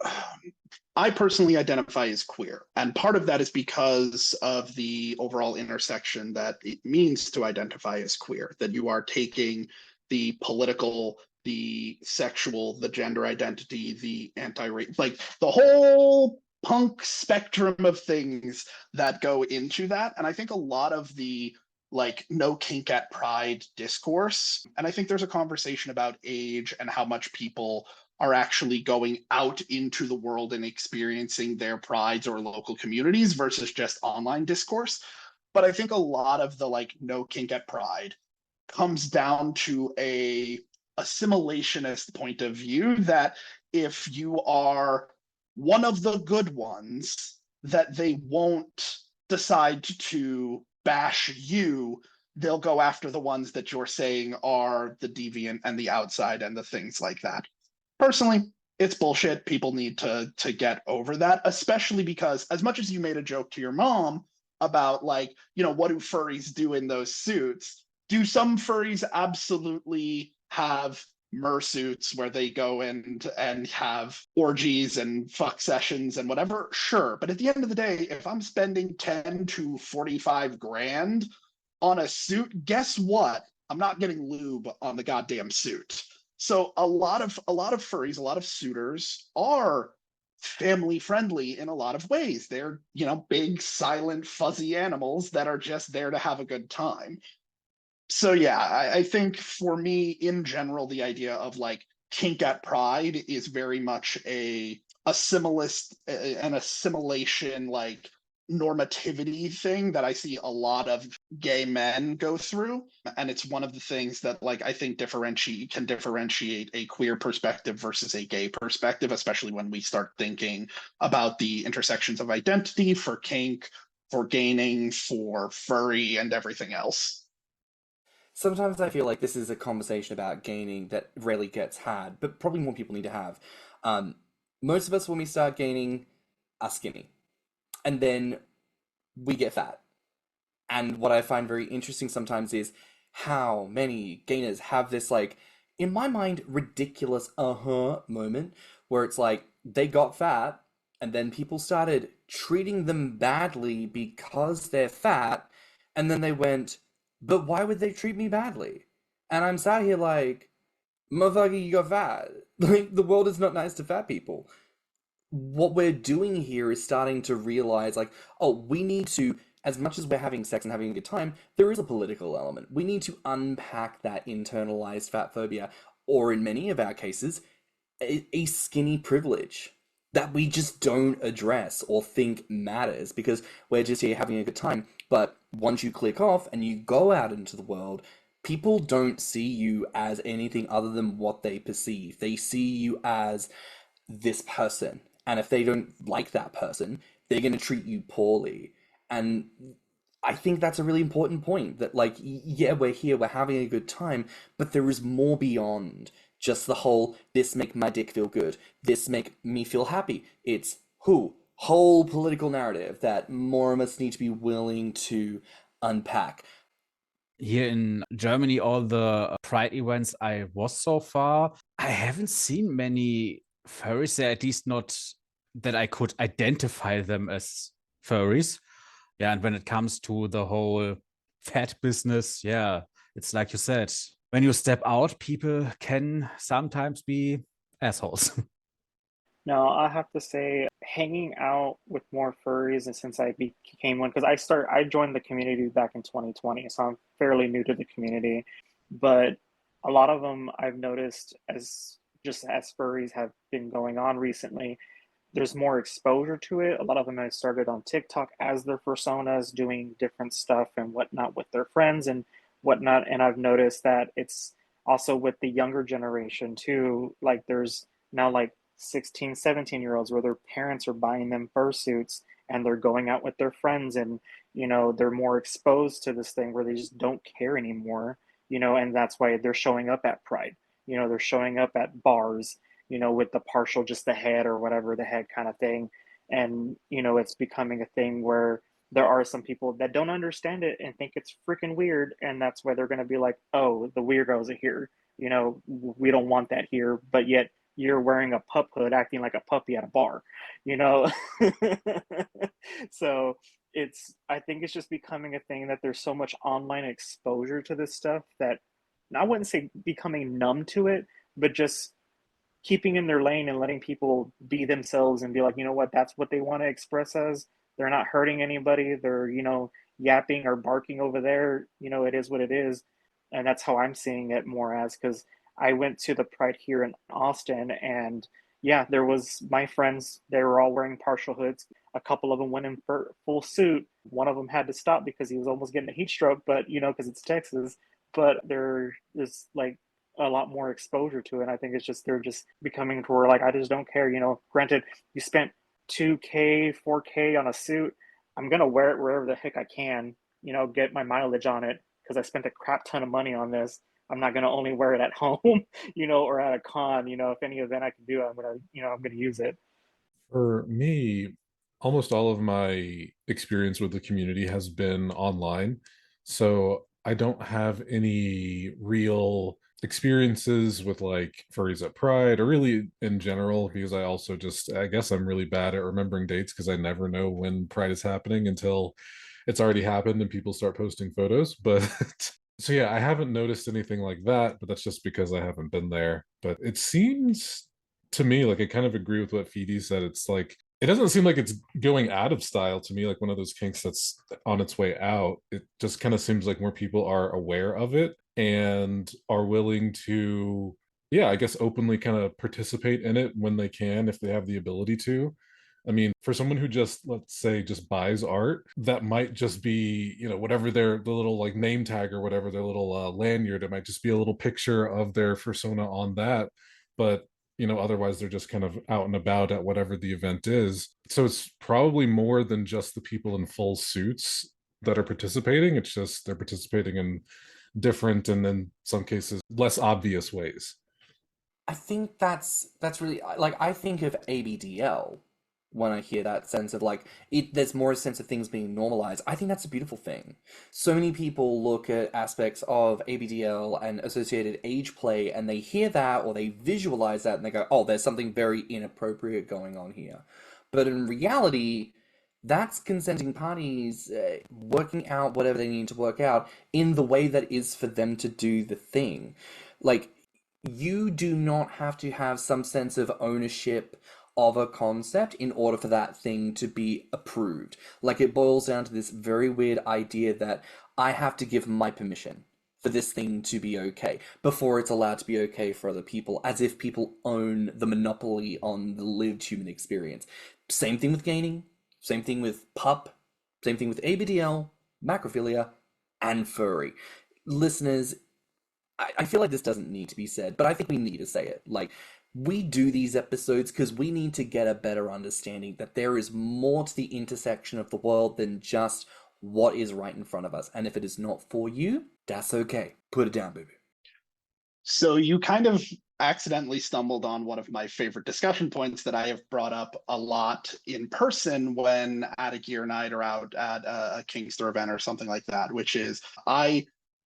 I personally identify as queer, and part of that is because of the overall intersection that it means to identify as queer, that you are taking the political, the sexual, the gender identity, the anti-race, like the whole punk spectrum of things that go into that. And I think a lot of the like no kink at Pride discourse, and I think there's a conversation about age and how much people are actually going out into the world and experiencing their prides or local communities versus just online discourse. But I think a lot of the like no kink at Pride comes down to a assimilationist point of view that if you are one of the good ones, that they won't decide to bash you. They'll go after the ones that you're saying are the deviant and the outside and the things like that. Personally, it's bullshit. People need to get over that, especially because as much as you made a joke to your mom about like, you know, what do furries do in those suits? Do some furries absolutely have mersuits where they go and have orgies and fuck sessions and whatever? Sure. But at the end of the day, if I'm spending 10 to 45 grand on a suit, guess what? I'm not getting lube on the goddamn suit. So a lot of furries, a lot of suitors are family friendly in a lot of ways. They're, you know, big, silent, fuzzy animals that are just there to have a good time. So yeah, I think for me in general, the idea of like kink at Pride is very much an assimilation like normativity thing that I see a lot of gay men go through. And it's one of the things that like I think can differentiate a queer perspective versus a gay perspective, especially when we start thinking about the intersections of identity for kink, for gaining, for furry, and everything else. Sometimes I feel like this is a conversation about gaining that rarely gets had, but probably more people need to have. Most of us, when we start gaining, are skinny, and then we get fat. And what I find very interesting sometimes is how many gainers have this, like, in my mind, ridiculous moment where it's like they got fat, and then people started treating them badly because they're fat, and then they went, but why would they treat me badly? And I'm sat here like, motherfucker, you got fat. Like, the world is not nice to fat people. What we're doing here is starting to realize, like, oh, we need to, as much as we're having sex and having a good time, there is a political element. We need to unpack that internalized fat phobia, or in many of our cases, a skinny privilege that we just don't address or think matters because we're just here having a good time. But once you click off and you go out into the world, people don't see you as anything other than what they perceive. They see you as this person. And if they don't like that person, they're going to treat you poorly. And I think that's a really important point that, like, yeah, we're here, we're having a good time, but there is more beyond just the whole, this make my dick feel good, this make me feel happy. It's whole political narrative that more of us need to be willing to unpack. Here in Germany, all the Pride events I was so far, I haven't seen many furries there, at least not that I could identify them as furries. Yeah, and when it comes to the whole fat business, yeah, it's like you said, when you step out, people can sometimes be assholes. No, I have to say, hanging out with more furries, and since I became one, because I joined the community back in 2020, so I'm fairly new to the community. But a lot of them I've noticed as just as furries have been going on recently, there's more exposure to it. A lot of them have started on TikTok as their personas, doing different stuff and whatnot with their friends and whatnot. And I've noticed that it's also with the younger generation too. Like there's now like 16, 17-year-olds where their parents are buying them fursuits and they're going out with their friends, and they're more exposed to this thing where they just don't care anymore, and that's why they're showing up at Pride. They're showing up at bars, with the partial, just the head or whatever, the head kind of thing. And, it's becoming a thing where there are some people that don't understand it and think it's freaking weird. And that's why they're going to be like, oh, the weirdos are here. We don't want that here. But yet you're wearing a pup hood, acting like a puppy at a bar, So I think it's just becoming a thing that there's so much online exposure to this stuff that I wouldn't say becoming numb to it, but just keeping in their lane and letting people be themselves and be like, you know what, that's what they want to express as. They're not hurting anybody. They're, yapping or barking over there. It is what it is. And that's how I'm seeing it more as, because I went to the Pride here in Austin, and yeah, there was my friends. They were all wearing partial hoods. A couple of them went in for full suit. One of them had to stop because he was almost getting a heat stroke, but because it's Texas. But there is like a lot more exposure to it. And I think it's just they're just becoming to where like I just don't care. Granted, you spent $2K, $4K on a suit. I'm gonna wear it wherever the heck I can. Get my mileage on it because I spent a crap ton of money on this. I'm not gonna only wear it at home, or at a con. If any event I can do, I'm gonna use it. For me, almost all of my experience with the community has been online. So I don't have any real experiences with like furries at Pride or really in general, because I guess I'm really bad at remembering dates because I never know when Pride is happening until it's already happened and people start posting photos. But so yeah, I haven't noticed anything like that, but that's just because I haven't been there. But it seems to me like I kind of agree with what Feede said. It's like it doesn't seem like it's going out of style to me, like one of those kinks that's on its way out. It just kind of seems like more people are aware of it and are willing to, yeah, I guess openly kind of participate in it when they can, if they have the ability to. I mean, for someone who just, let's say, just buys art, that might just be, whatever the little like name tag or whatever, their little lanyard, it might just be a little picture of their persona on that. But, otherwise they're just kind of out and about at whatever the event is. So it's probably more than just the people in full suits that are participating. It's just they're participating in different and in some cases less obvious ways. I think that's really like I think of ABDL when I hear that sense of like there's more a sense of things being normalized. I think that's a beautiful thing. So many people look at aspects of ABDL and associated age play and they hear that or they visualize that and they go, oh, there's something very inappropriate going on here. But in reality, that's consenting parties working out whatever they need to work out in the way that is for them to do the thing. Like, you do not have to have some sense of ownership of a concept in order for that thing to be approved. Like, it boils down to this very weird idea that I have to give my permission for this thing to be okay before it's allowed to be okay for other people, as if people own the monopoly on the lived human experience. Same thing with gaining, same thing with pup, same thing with ABDL, macrophilia, and furry. Listeners, I feel like this doesn't need to be said, but I think we need to say it. Like, we do these episodes because we need to get a better understanding that there is more to the intersection of the world than just what is right in front of us. And if it is not for you, that's okay. Put it down, baby. So you kind of accidentally stumbled on one of my favorite discussion points that I have brought up a lot in person when at a gear night or out at a Kingster event or something like that, which is I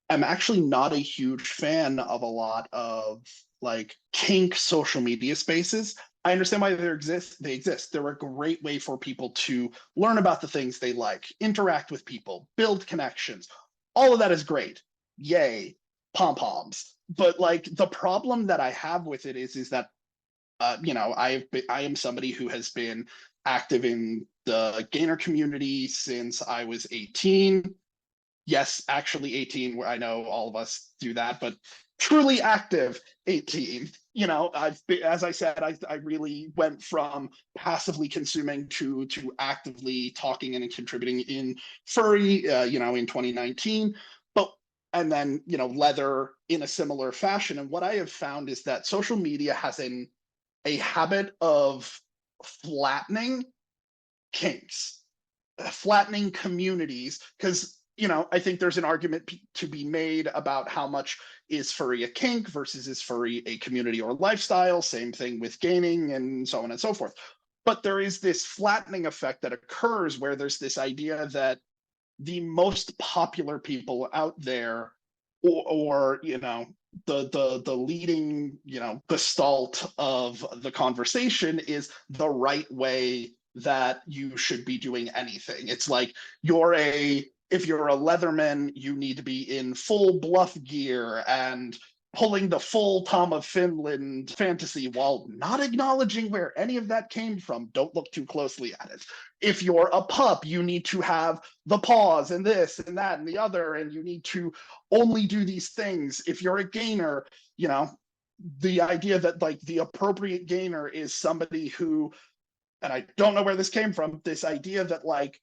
am actually not a huge fan of a lot of like kink social media spaces. I understand why they exist. They're a great way for people to learn about the things they like, interact with people, build connections. All of that is great. Yay, pom-poms. But like the problem that I have with it is that I am somebody who has been active in the gainer community since I was 18. Yes, actually 18, where I know all of us do that, but truly active 18, as I said, I really went from passively consuming to actively talking and contributing in furry, in 2019. And then, leather in a similar fashion. And what I have found is that social media has a habit of flattening kinks, flattening communities, because I think there's an argument to be made about how much is furry a kink versus is furry a community or lifestyle. Same thing with gaining and so on and so forth. But there is this flattening effect that occurs where there's this idea that the most popular people out there, or the leading gestalt of the conversation is the right way that you should be doing anything. It's like if you're a leatherman, you need to be in full bluff gear and pulling the full Tom of Finland fantasy while not acknowledging where any of that came from. Don't look too closely at it. If you're a pup, you need to have the paws and this and that and the other, and you need to only do these things. If you're a gainer, the idea that like the appropriate gainer is somebody who, and I don't know where this came from, this idea that like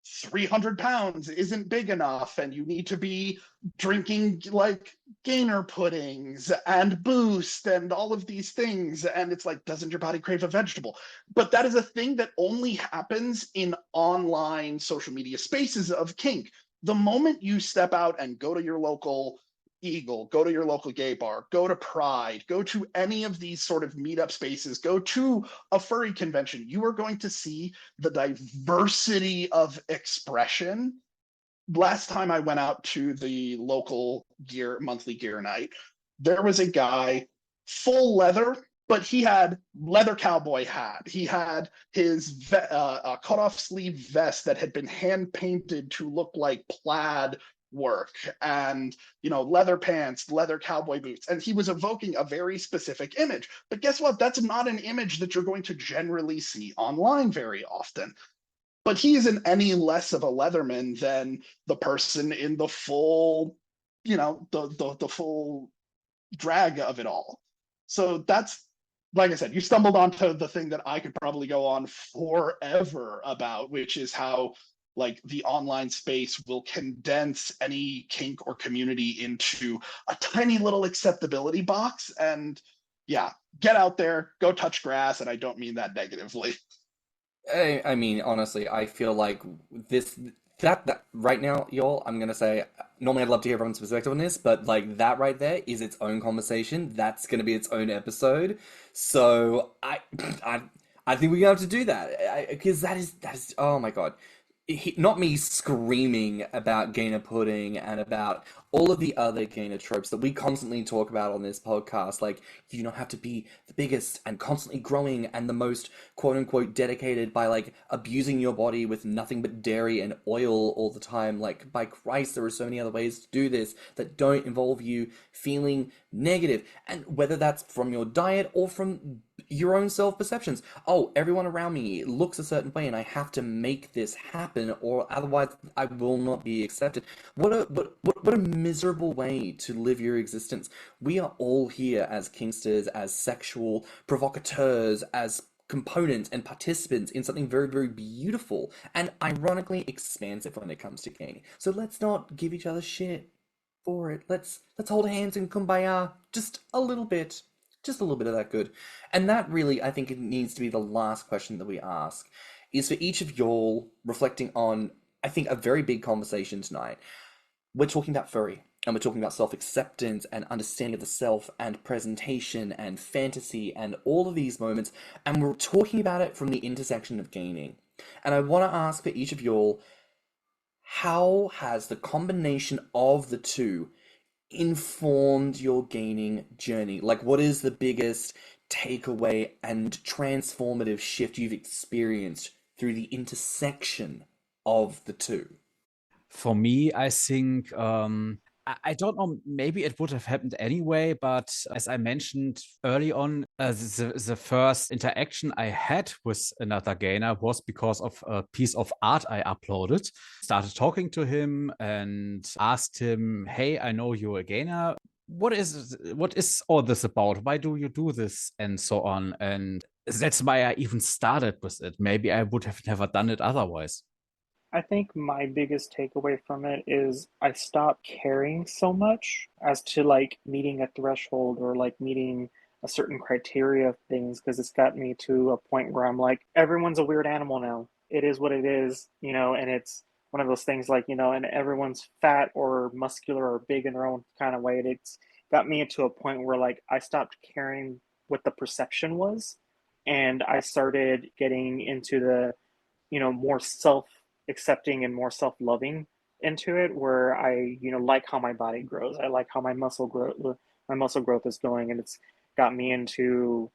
300 pounds isn't big enough and you need to be drinking like gainer puddings and boost and all of these things, and it's like, doesn't your body crave a vegetable? But that is a thing that only happens in online social media spaces of kink. The moment you step out and go to your local Eagle, go to your local gay bar, go to Pride, go to any of these sort of meetup spaces, go to a furry convention, you are going to see the diversity of expression. Last time I went out to the local monthly gear night, there was a guy full leather, but he had leather cowboy hat. He had his cut-off sleeve vest that had been hand painted to look like plaid work, and leather pants, leather cowboy boots, and he was evoking a very specific image. But guess what? That's not an image that you're going to generally see online very often. But he isn't any less of a leatherman than the person in the full, the full drag of it all. So that's, like I said, you stumbled onto the thing that I could probably go on forever about, which is how like the online space will condense any kink or community into a tiny little acceptability box. And yeah, get out there, go touch grass. And I don't mean that negatively. I mean, honestly, I feel like that right now, y'all, I'm gonna say, normally I'd love to hear everyone's perspective on this, but like that right there is its own conversation. That's gonna be its own episode. So I think we're gonna have to do that, because that is oh my God. Not me screaming about gainer pudding and about all of the other gainer tropes that we constantly talk about on this podcast. Like, you don't have to be the biggest and constantly growing and the most quote unquote dedicated by like abusing your body with nothing but dairy and oil all the time. Like, by Christ, there are so many other ways to do this that don't involve you feeling negative. And whether that's from your diet or from your own self-perceptions. Oh, everyone around me looks a certain way and I have to make this happen or otherwise I will not be accepted. What a miserable way to live your existence. We are all here as kinksters, as sexual provocateurs, as components and participants in something very, very beautiful and ironically expansive when it comes to gaming. So let's not give each other shit for it. Let's hold hands and kumbaya just a little bit. Just a little bit of that good. And that really, I think it needs to be the last question that we ask, is for each of y'all reflecting on, I think, a very big conversation tonight. We're talking about furry, and we're talking about self-acceptance and understanding of the self and presentation and fantasy and all of these moments, and we're talking about it from the intersection of gaining. And I want to ask for each of y'all, how has the combination of the two informed your gaining journey? Like, what is the biggest takeaway and transformative shift you've experienced through the intersection of the two? For me, I think I don't know, maybe it would have happened anyway, but as I mentioned early on, the first interaction I had with another gainer was because of a piece of art I uploaded. Started talking to him and asked him, hey, I know you're a gainer. what is all this about? Why do you do this and so on? And that's why I even started with it. Maybe I would have never done it otherwise. I think my biggest takeaway from it is I stopped caring so much as to like meeting a threshold or like meeting a certain criteria of things, because it's got me to a point where I'm like, everyone's a weird animal now. It is what it is, and it's one of those things like, and everyone's fat or muscular or big in their own kind of way. And it's got me to a point where like I stopped caring what the perception was, and I started getting into the, more self accepting and more self loving into it, where I, like how my body grows. I like how my muscle growth is going, and it's got me into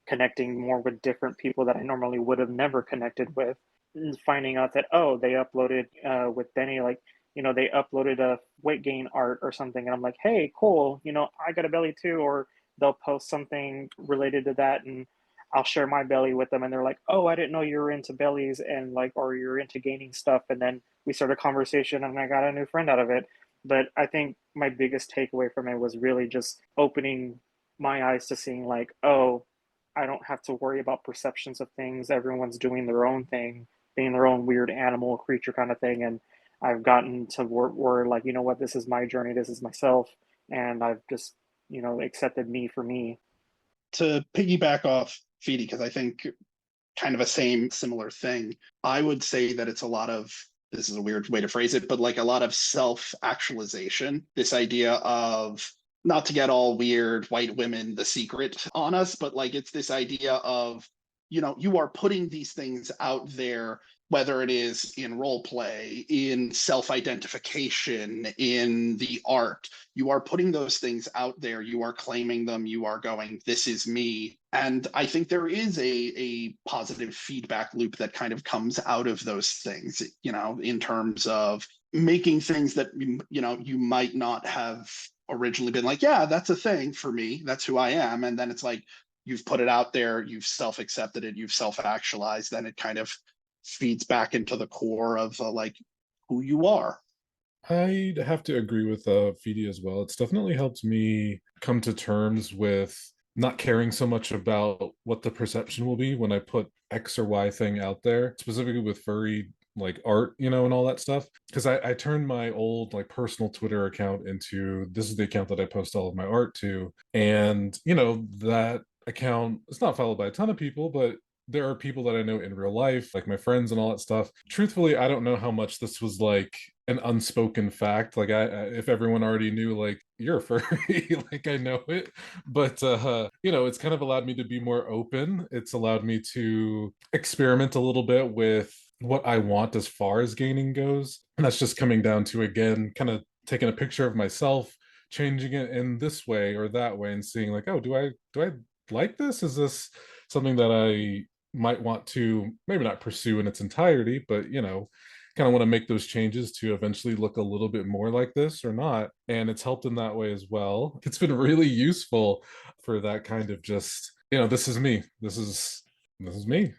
connecting more with different people that I normally would have never connected with. And finding out that, oh, they uploaded with Benni, like, they uploaded a weight gain art or something, and I'm like, hey, cool, I got a belly too. Or they'll post something related to that, and I'll share my belly with them, and they're like, oh, I didn't know you were into bellies, and like, or you're into gaining stuff. And then we start a conversation, and I got a new friend out of it. But I think my biggest takeaway from it was really just opening my eyes to seeing like, oh, I don't have to worry about perceptions of things. Everyone's doing their own thing, being their own weird animal creature kind of thing. And I've gotten to where like, you know what, this is my journey, this is myself, and I've just, accepted me for me. To piggyback off Feedy, because I think kind of a similar thing, I would say that it's a lot of, this is a weird way to phrase it, but like a lot of self-actualization. This idea of, not to get all weird white women the secret on us, but like it's this idea of, you are putting these things out there, whether it is in role play, in self-identification, in the art. You are putting those things out there, you are claiming them, you are going, this is me. And I think there is a positive feedback loop that kind of comes out of those things, in terms of making things that, you might not have originally been like, yeah, that's a thing for me, that's who I am. And then it's like, you've put it out there, you've self-accepted it, you've self-actualized, then it kind of feeds back into the core of like who you are. I'd have to agree with Feedy as well. It's definitely helped me come to terms with not caring so much about what the perception will be when I put X or Y thing out there, specifically with furry like art, and all that stuff. Because I turned my old like personal Twitter account into, this is the account that I post all of my art to. And, that account is not followed by a ton of people, but there are people that I know in real life, like my friends and all that stuff. Truthfully, I don't know how much this was like an unspoken fact. Like if everyone already knew, like, you're a furry, like I know it. But it's kind of allowed me to be more open. It's allowed me to experiment a little bit with what I want as far as gaining goes. And that's just coming down to, again, kind of taking a picture of myself, changing it in this way or that way, and seeing like, oh, do I like this? Is this something that I might want to maybe not pursue in its entirety, but kind of want to make those changes to eventually look a little bit more like this or not. And it's helped in that way as well. It's been really useful for that kind of just, this is me. This is me.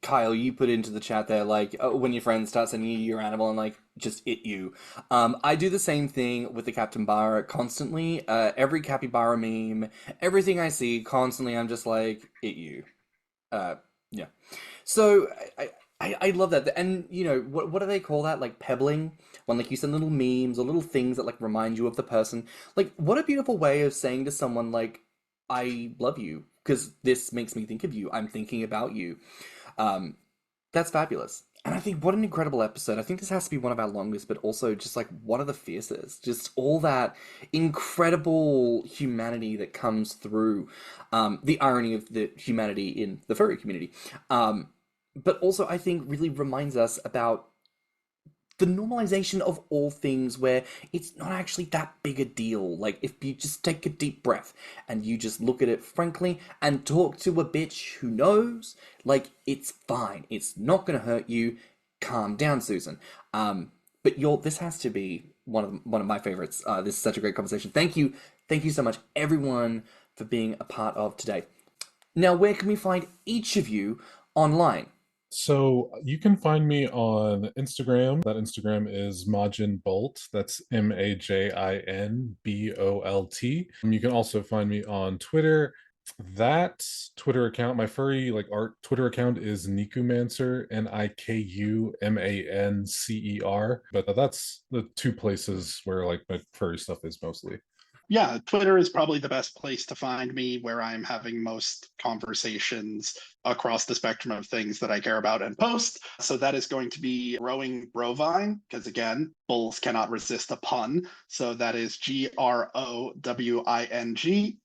Kyle, you put into the chat there, like, when your friends start sending you your animal and, like, just it you. I do the same thing with the capybara constantly. Every capybara meme, everything I see, constantly, I'm just like, it you. Yeah. So, I love that. And, what do they call that? Like, pebbling? When, like, you send little memes or little things that, like, remind you of the person. Like, what a beautiful way of saying to someone, like, I love you, because this makes me think of you. I'm thinking about you. That's fabulous. And I think what an incredible episode. I think this has to be one of our longest, but also just like one of the fiercest. Just all that incredible humanity that comes through, the irony of the humanity in the furry community. But also I think really reminds us about the normalization of all things, where it's not actually that big a deal. Like, if you just take a deep breath and you just look at it frankly and talk to a bitch who knows, like, it's fine. It's not going to hurt you. Calm down, Susan. But this has to be one of my favorites. This is such a great conversation. Thank you so much, everyone, for being a part of today. Now, where can we find each of you online? So you can find me on Instagram. That Instagram is majinbolt. That's MAJINBOLT. You can also find me on Twitter. That Twitter account, my furry art Twitter account is Nikumancer, NIKUMANCER. But that's the two places where my furry stuff is mostly. Yeah, Twitter is probably the best place to find me, where I'm having most conversations across the spectrum of things that I care about and post. So that is going to be growingbrovine, because again, bulls cannot resist a pun. So that is GROWINGBROVINE.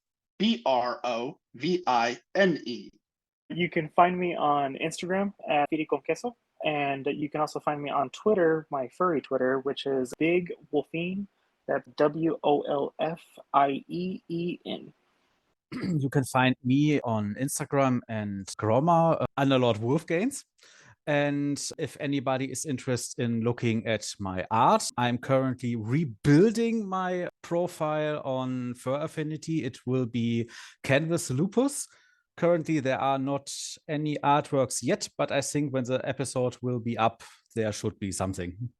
You can find me on Instagram at Feedeeconqueso, and you can also find me on Twitter, my furry Twitter, which is Big Wolfine. That's WOLFIEEN. You can find me on Instagram and Grommr under lordwolfgains. And if anybody is interested in looking at my art, I'm currently rebuilding my profile on FurAffinity. It will be canvaslupus. Currently, there are not any artworks yet, but I think when the episode will be up, there should be something.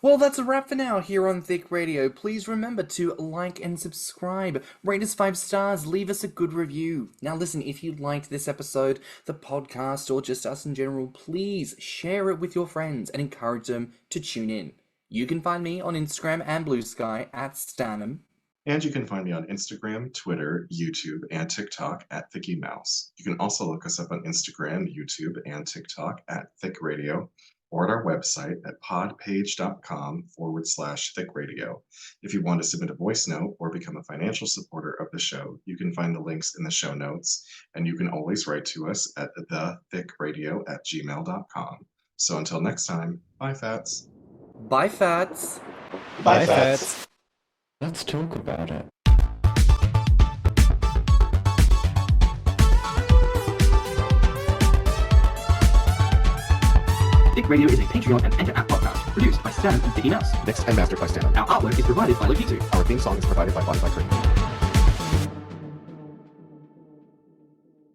Well, that's a wrap for now here on Thicc Radio. Please remember to like and subscribe, rate us 5 stars, leave us a good review. Now listen, if you liked this episode, the podcast, or just us in general, please share it with your friends and encourage them to tune in. You can find me on Instagram and BlueSky at stannnum. And you can find me on Instagram, Twitter, YouTube, and TikTok at ThiccMouse. You can also look us up on Instagram, YouTube, and TikTok at Thicc Radio, or at our website at podpage.com/thiccradio. If you want to submit a voice note or become a financial supporter of the show, you can find the links in the show notes, and you can always write to us at thiccradio@gmail.com. So until next time, bye, Fats. Bye, Fats. Bye, Fats. Let's talk about it. Thicc Radio is a Patreon and Enter app podcast produced by Stannnum and Thicc Mouse. Mixed and mastered by stannnum. Our artwork is provided by Lopito. Our theme song is provided by Body by Cream.